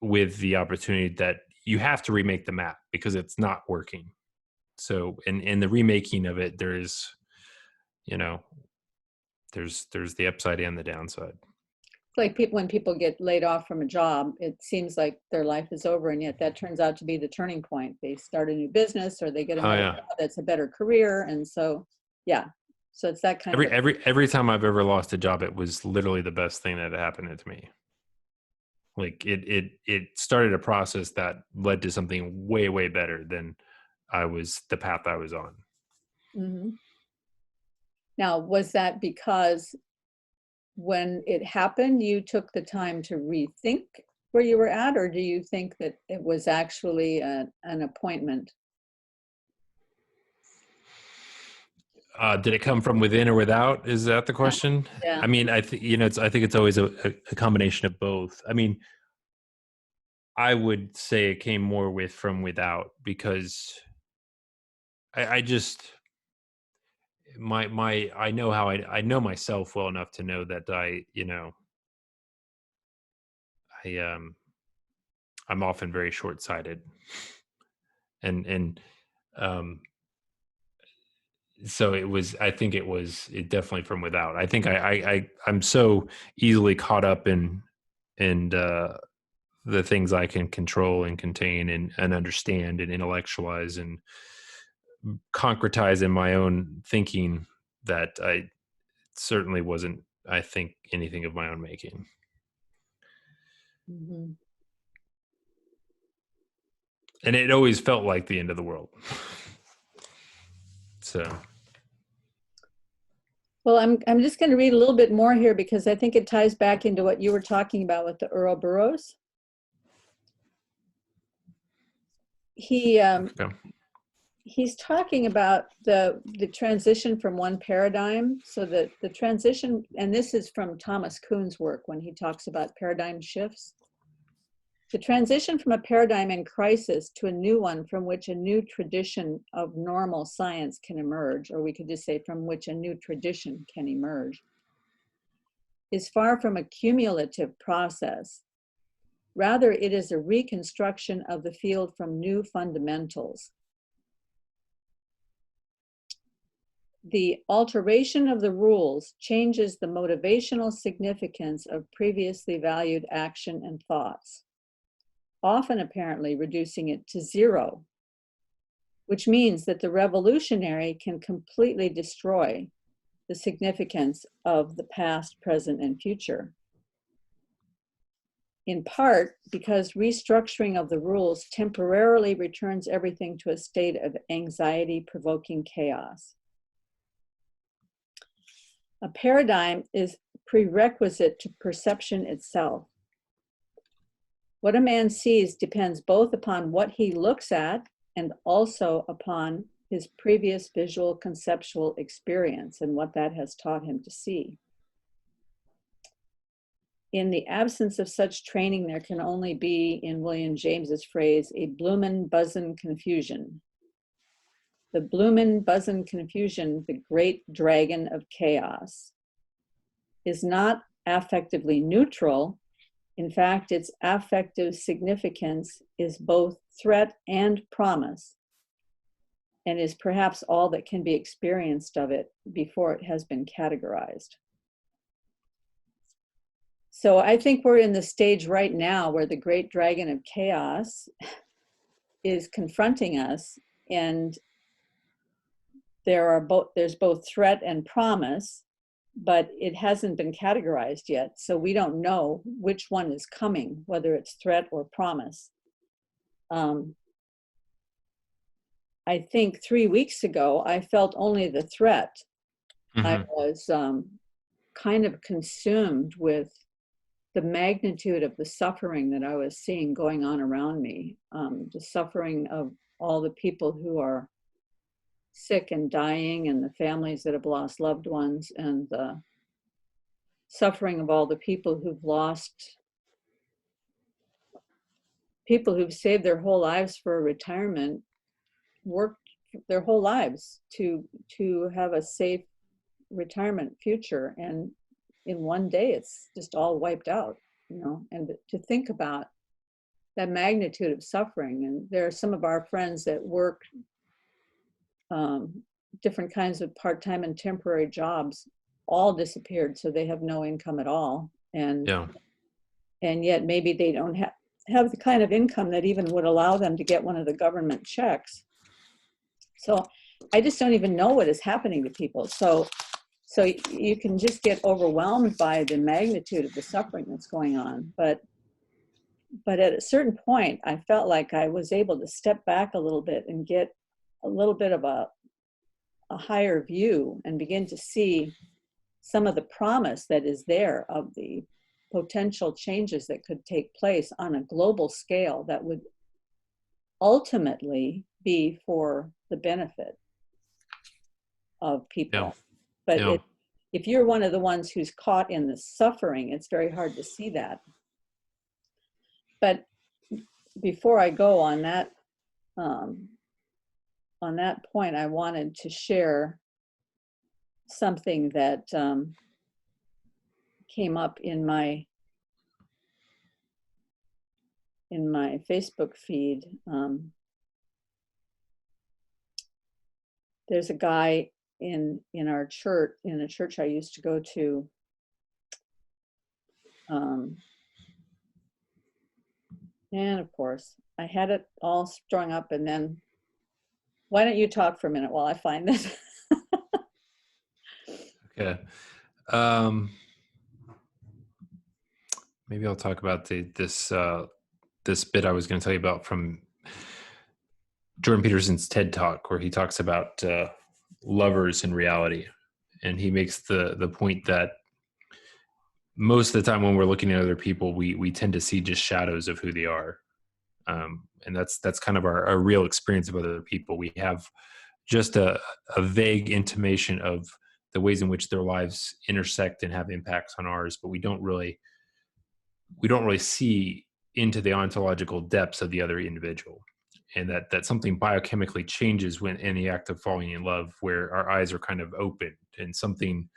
with the opportunity that you have to remake the map because it's not working. So in the remaking of it, there's, you know, there's the upside and the downside. Like when people get laid off from a job, it seems like their life is over, and yet that turns out to be the turning point. They start a new business, or they get another job that's a better career, and so yeah, so it's that kind of every time I've ever lost a job, it was literally the best thing that happened to me. Like it started a process that led to something way better than the path I was on. Mm-hmm. Now, was that because when it happened, you took the time to rethink where you were at, or do you think that it was actually an appointment? Did it come from within or without? Is that the question? Yeah. I mean, I think it's always a combination of both. I mean, I would say it came more from without, because I just I know how I know myself well enough to know that I'm often very short-sighted, and so I think it definitely from without. I think I'm so easily caught up in the things I can control and contain and understand and intellectualize and concretize in my own thinking that I certainly wasn't, I think, anything of my own making. Mm-hmm. And it always felt like the end of the world. So. Well, I'm just going to read a little bit more here because I think it ties back into what you were talking about with the Ouroboros. He's talking about the transition from one paradigm. So the transition, and this is from Thomas Kuhn's work when he talks about paradigm shifts. The transition from a paradigm in crisis to a new one from which a new tradition of normal science can emerge, or we could just say from which a new tradition can emerge, is far from a cumulative process. Rather, it is a reconstruction of the field from new fundamentals. The alteration of the rules changes the motivational significance of previously valued action and thoughts, often apparently reducing it to zero, which means that the revolutionary can completely destroy the significance of the past, present, and future. In part because restructuring of the rules temporarily returns everything to a state of anxiety-provoking chaos. A paradigm is prerequisite to perception itself. What a man sees depends both upon what he looks at and also upon his previous visual conceptual experience and what that has taught him to see. In the absence of such training, there can only be, in William James's phrase, a bloomin' buzzin' confusion. The bloomin' buzzin' confusion, the great dragon of chaos, is not affectively neutral. In fact, its affective significance is both threat and promise, and is perhaps all that can be experienced of it before it has been categorized. So I think we're in the stage right now where the great dragon of chaos is confronting us, and there's both threat and promise, but it hasn't been categorized yet. So we don't know which one is coming, whether it's threat or promise. I think 3 weeks ago, I felt only the threat. Mm-hmm. I was kind of consumed with the magnitude of the suffering that I was seeing going on around me, the suffering of all the people who are sick and dying, and the families that have lost loved ones, and the suffering of all the people who've lost people who've saved their whole lives for retirement worked their whole lives to have a safe retirement future, and in one day it's just all wiped out, you know. And to think about that magnitude of suffering, and there are some of our friends that work different kinds of part-time and temporary jobs, all disappeared, so they have no income at all. And Yeah. and yet maybe they don't have the kind of income that even would allow them to get one of the government checks. So I just don't even know what is happening to people. So you can just get overwhelmed by the magnitude of the suffering that's going on. But at a certain point, I felt like I was able to step back a little bit and get a little bit of a higher view and begin to see some of the promise that is there of the potential changes that could take place on a global scale that would ultimately be for the benefit of people. Yeah. But Yeah. if you're one of the ones who's caught in the suffering, it's very hard to see that. But before I go on that point, I wanted to share something that came up in my Facebook feed. There's a guy in our church, in a church I used to go to. And of course, I had it all strung up, and then why don't you talk for a minute while I find this? Okay. Maybe I'll talk about this bit I was going to tell you about from Jordan Peterson's TED Talk, where he talks about lovers in reality, and he makes the point that most of the time when we're looking at other people, we tend to see just shadows of who they are, and that's kind of our real experience of other people. We have just a vague intimation of the ways in which their lives intersect and have impacts on ours, but we don't really see into the ontological depths of the other individual, and that something biochemically changes when in the act of falling in love, where our eyes are kind of opened and something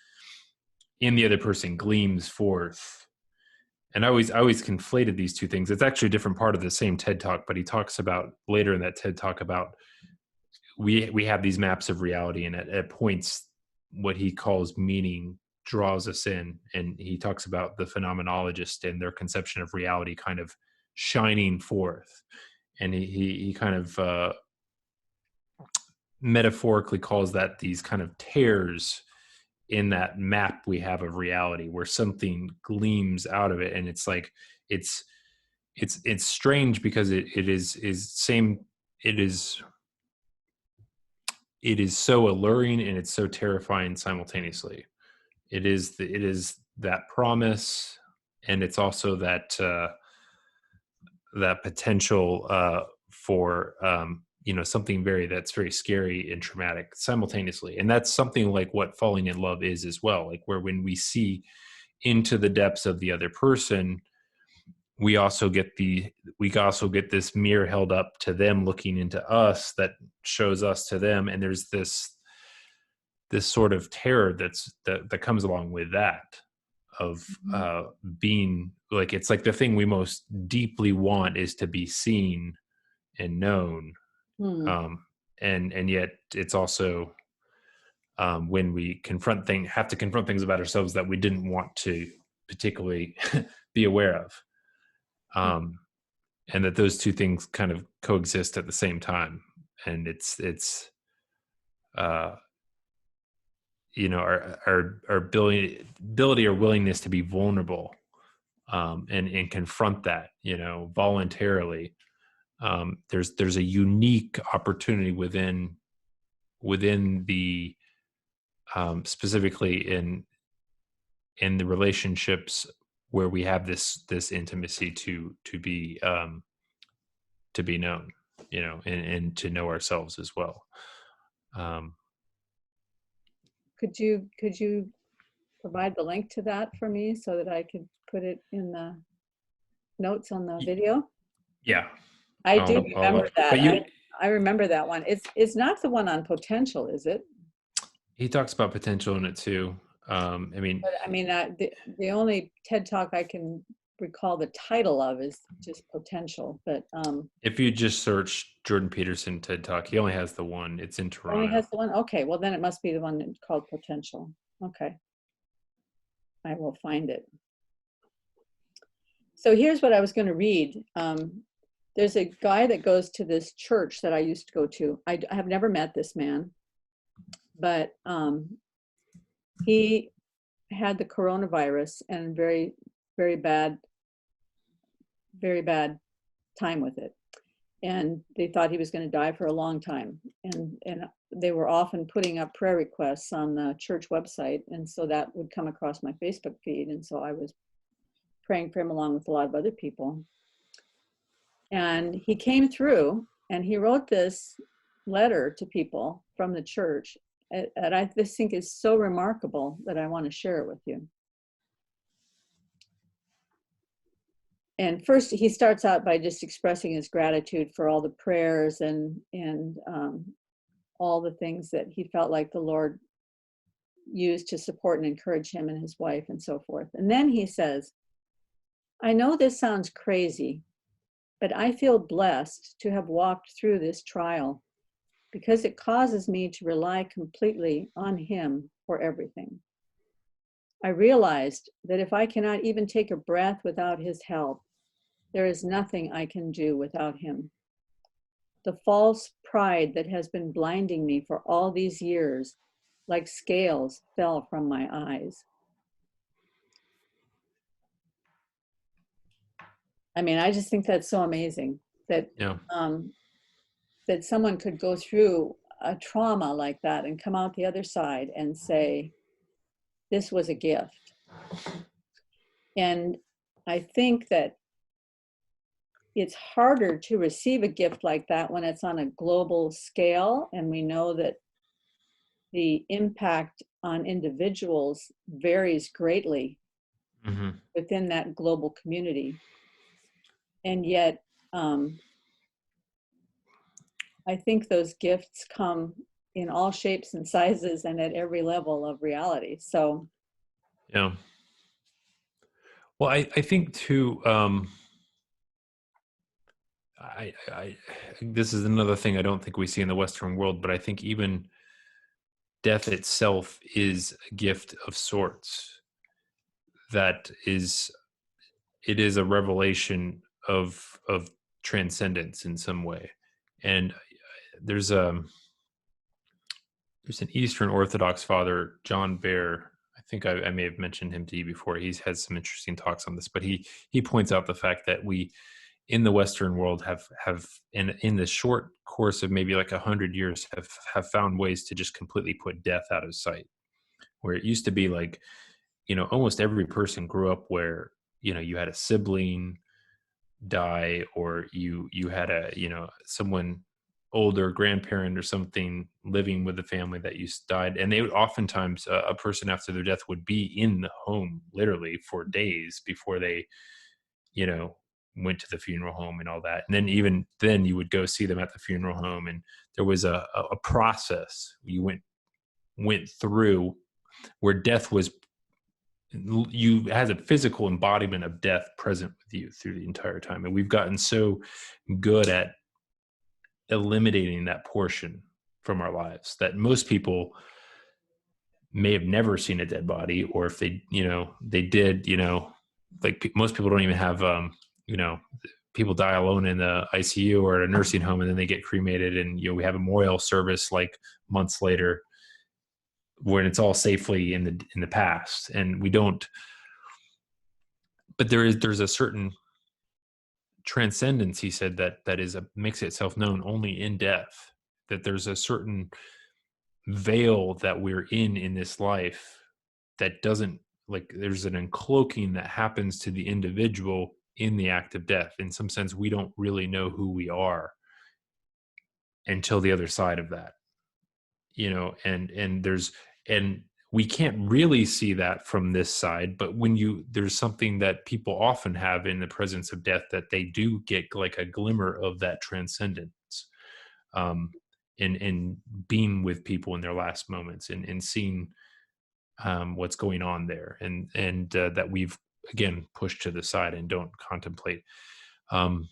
in the other person gleams forth. And I always conflated these two things. It's actually a different part of the same TED Talk, but he talks about later in that TED Talk about we have these maps of reality, and at points what he calls meaning draws us in, and he talks about the phenomenologist and their conception of reality kind of shining forth, and he kind of metaphorically calls that these kind of tears in that map we have of reality, where something gleams out of it, and it's like it's strange because it is so alluring and it's so terrifying simultaneously. It is that promise, and it's also that that potential for something that's very scary and traumatic simultaneously. And that's something like what falling in love is as well. Like, where when we see into the depths of the other person, we also get this mirror held up to them looking into us that shows us to them, and there's this sort of terror that comes along with that, of being like, it's like the thing we most deeply want is to be seen and known. And yet it's also when we have to confront things about ourselves that we didn't want to particularly be aware of, and that those two things kind of coexist at the same time. And it's our ability or willingness to be vulnerable, and confront that, voluntarily. There's a unique opportunity within the specifically in the relationships where we have this intimacy to be known, and to know ourselves as well. Could you provide the link to that for me so that I could put it in the notes on the video? Yeah. I do remember that. But I remember that one. It's not the one on potential, is it? he talks about potential in it too. I mean, But I mean, the only TED Talk I can recall the title of is just potential. But if you just search Jordan Peterson TED Talk, he only has the one. It's in only Toronto. has the one. Okay, well then it must be the one called potential. Okay, I will find it. So here's what I was going to read. There's a guy that goes to this church that I used to go to. I have never met this man, but he had the coronavirus and very, very bad time with it. And they thought he was going to die for a long time. And they were often putting up prayer requests on the church website. And so that would come across my Facebook feed. And so I was praying for him along with a lot of other people. And he came through and he wrote this letter to people from the church that I just think is so remarkable that I want to share it with you. And first, he starts out by just expressing his gratitude for all the prayers and all the things that he felt like the Lord used to support and encourage him and his wife and so forth. And then he says, I know this sounds crazy, but I feel blessed to have walked through this trial because it causes me to rely completely on him for everything. I realized that if I cannot even take a breath without his help, there is nothing I can do without him. The false pride that has been blinding me for all these years, like scales, fell from my eyes. I mean, I just think that's so amazing that that someone could go through a trauma like that and come out the other side and say, this was a gift. And I think that it's harder to receive a gift like that when it's on a global scale. And we know that the impact on individuals varies greatly within that global community. And yet, I think those gifts come in all shapes and sizes and at every level of reality. So, yeah. Well, I think too, this is another thing I don't think we see in the Western world, but I think even death itself is a gift of sorts. That is, it is a revelation of transcendence in some way. And there's an Eastern Orthodox father, John Bear. I think I may have mentioned him to you before. He's had some interesting talks on this, but he points out the fact that we in the Western world have in the short course of maybe like 100 years have found ways to just completely put death out of sight. Where it used to be like, almost every person grew up where, you had a sibling die, or you had someone older, grandparent or something living with the family that you died, and they would oftentimes a person after their death would be in the home literally for days before they went to the funeral home and all that. And then even then you would go see them at the funeral home, and there was a process you went through where death was, you had a physical embodiment of death present with you through the entire time. And we've gotten so good at eliminating that portion from our lives that most people may have never seen a dead body, or if they they did, like most people don't even have people die alone in the ICU or at a nursing home, and then they get cremated, and we have a memorial service like months later when it's all safely in the past. And we don't, but there's a certain transcendence, he said, that makes itself known only in death. That there's a certain veil that we're in this life that doesn't, like, there's an uncloaking that happens to the individual in the act of death. In some sense, we don't really know who we are until the other side of that, and we can't really see that from this side, but there's something that people often have in the presence of death, that they do get like a glimmer of that transcendence, in being with people in their last moments, and seeing what's going on there, and that we've again pushed to the side and don't contemplate. And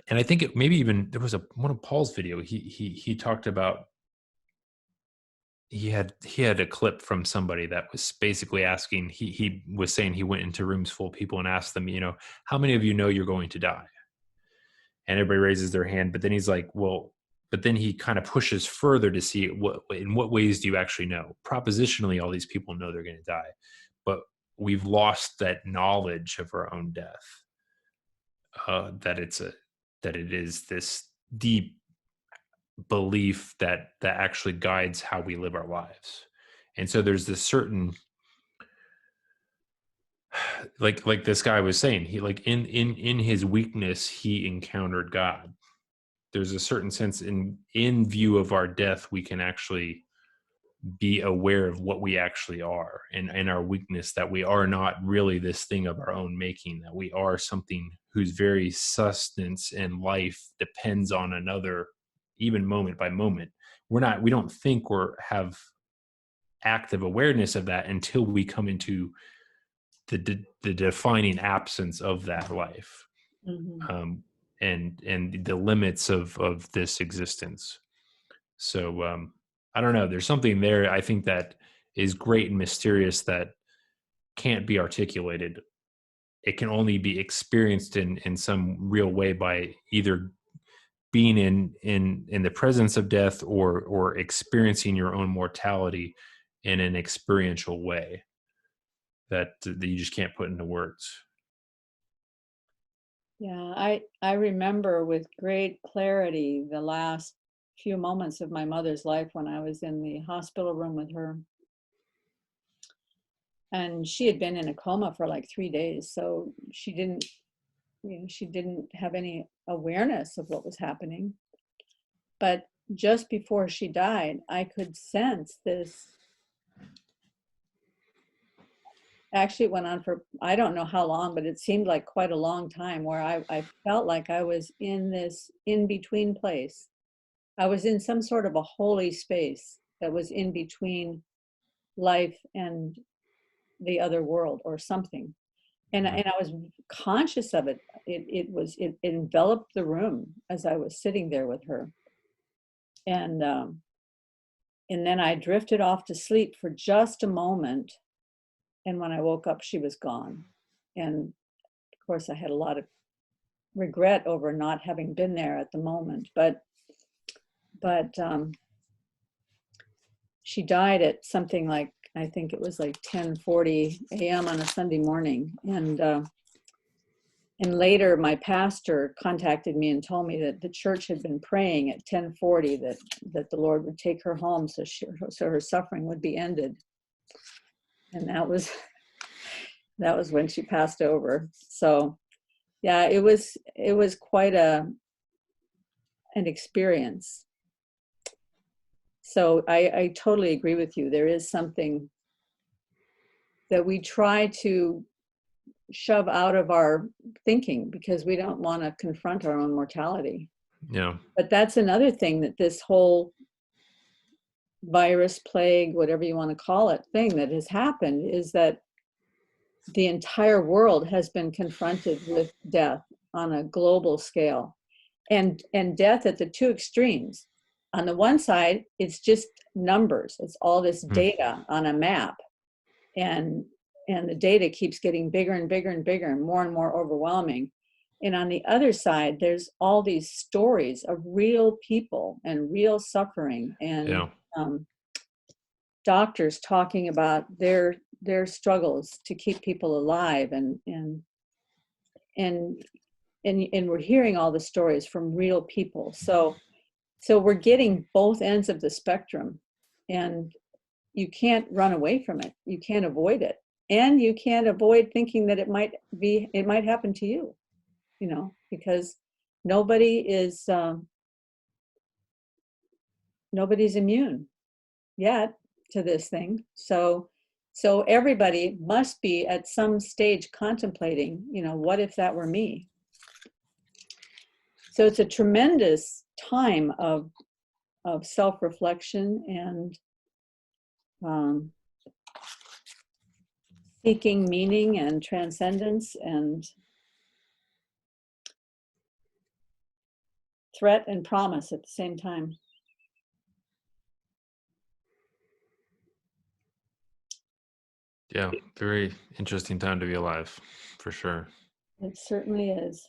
I think it maybe even there was one of Paul's video. He talked about, he had a clip from somebody that was basically asking, he was saying he went into rooms full of people and asked them, how many of you know you're going to die? And everybody raises their hand, but then he's like, well, but then he kind of pushes further to see in what ways do you actually know? Propositionally, all these people know they're going to die, but we've lost that knowledge of our own death, that it is this deep belief that actually guides how we live our lives. And so there's this certain, like this guy was saying, he like in his weakness he encountered God. There's a certain sense in view of our death we can actually be aware of what we actually are, and our weakness, that we are not really this thing of our own making, that we are something whose very sustenance and life depends on another, even moment by moment. We don't think have active awareness of that until we come into the defining absence of that life, Mm-hmm. and the limits of this existence. So I don't know. There's something there, I think, that is great and mysterious that can't be articulated. It can only be experienced in some real way by either being in the presence of death, or experiencing your own mortality in an experiential way that you just can't put into words. Yeah, I remember with great clarity the last few moments of my mother's life when I was in the hospital room with her. And she had been in a coma for like 3 days, so she didn't have any awareness of what was happening. But just before she died, I could sense this. Actually, it went on for, I don't know how long, but it seemed like quite a long time, where I felt like I was in this in-between place. I was in some sort of a holy space that was in between life and the other world or something. And I was conscious of it. It enveloped the room as I was sitting there with her. And then I drifted off to sleep for just a moment. And when I woke up, she was gone. And of course, I had a lot of regret over not having been there at the moment. But she died at something like, I think it was like 10:40 a.m. on a Sunday morning. And later my pastor contacted me and told me that the church had been praying at 10:40 that the Lord would take her home, so her suffering would be ended. And that was when she passed over. So yeah, it was quite an experience. So I totally agree with you. There is something that we try to shove out of our thinking because we don't want to confront our own mortality. Yeah. But that's another thing that this whole virus, plague, whatever you want to call it, thing that has happened is that the entire world has been confronted with death on a global scale, and death at the two extremes. On the one side, it's just numbers. It's all this data on a map, and the data keeps getting bigger and bigger and bigger and more overwhelming. And on the other side, there's all these stories of real people and real suffering, and doctors talking about their struggles to keep people alive, and we're hearing all the stories from real people. So we're getting both ends of the spectrum, and you can't run away from it. You can't avoid it, and you can't avoid thinking that it might happen to you, because nobody's immune yet. to this thing. So everybody must be at some stage contemplating, what if that were me? So it's a tremendous time of self-reflection and seeking meaning and transcendence and threat and promise at the same time. Yeah, very interesting time to be alive, for sure. It certainly is.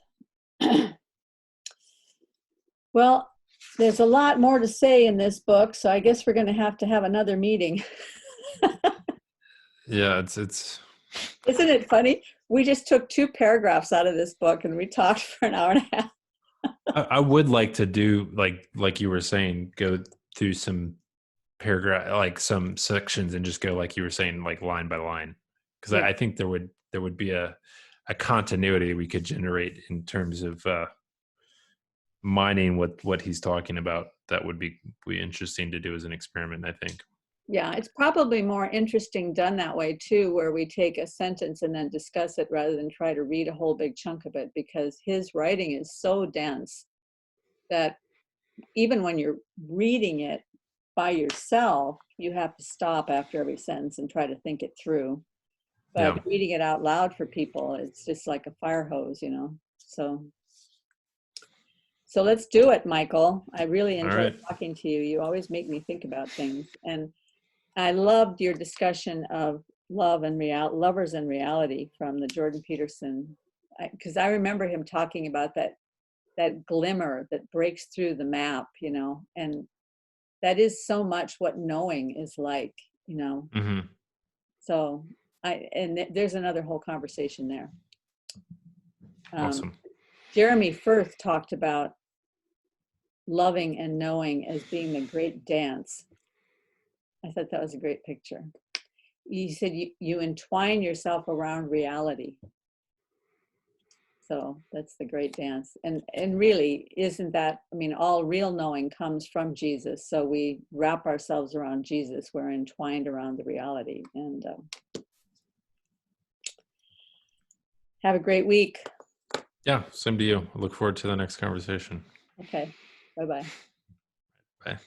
Well, there's a lot more to say in this book, so I guess we're going to have another meeting. Yeah, it's Isn't it funny? We just took 2 paragraphs out of this book and we talked for an hour and a half. I would like to do like you were saying, go through some paragraph, like some sections, and just go like you were saying, like line by line, because Yeah. I think there would be a continuity we could generate in terms of mining what he's talking about. That would be interesting to do as an experiment, I think. Yeah, it's probably more interesting done that way too, where we take a sentence and then discuss it rather than try to read a whole big chunk of it, because his writing is so dense that even when you're reading it by yourself, you have to stop after every sentence and try to think it through. But Yeah. reading it out loud for people, it's just like a fire hose, So let's do it, Michael. I really All enjoyed right. talking to you. You always make me think about things. And I loved your discussion of lovers and reality from the Jordan Peterson, because I remember him talking about that glimmer that breaks through the map, and that is so much what knowing is like, Mm-hmm. So there's another whole conversation there. Awesome. Jeremy Firth talked about loving and knowing as being the great dance. I thought that was a great picture. You said you entwine yourself around reality. So that's the great dance. And really, isn't that, all real knowing comes from Jesus. So we wrap ourselves around Jesus. We're entwined around the reality. And have a great week. Yeah, same to you. I look forward to the next conversation. Okay. Bye-bye. Bye.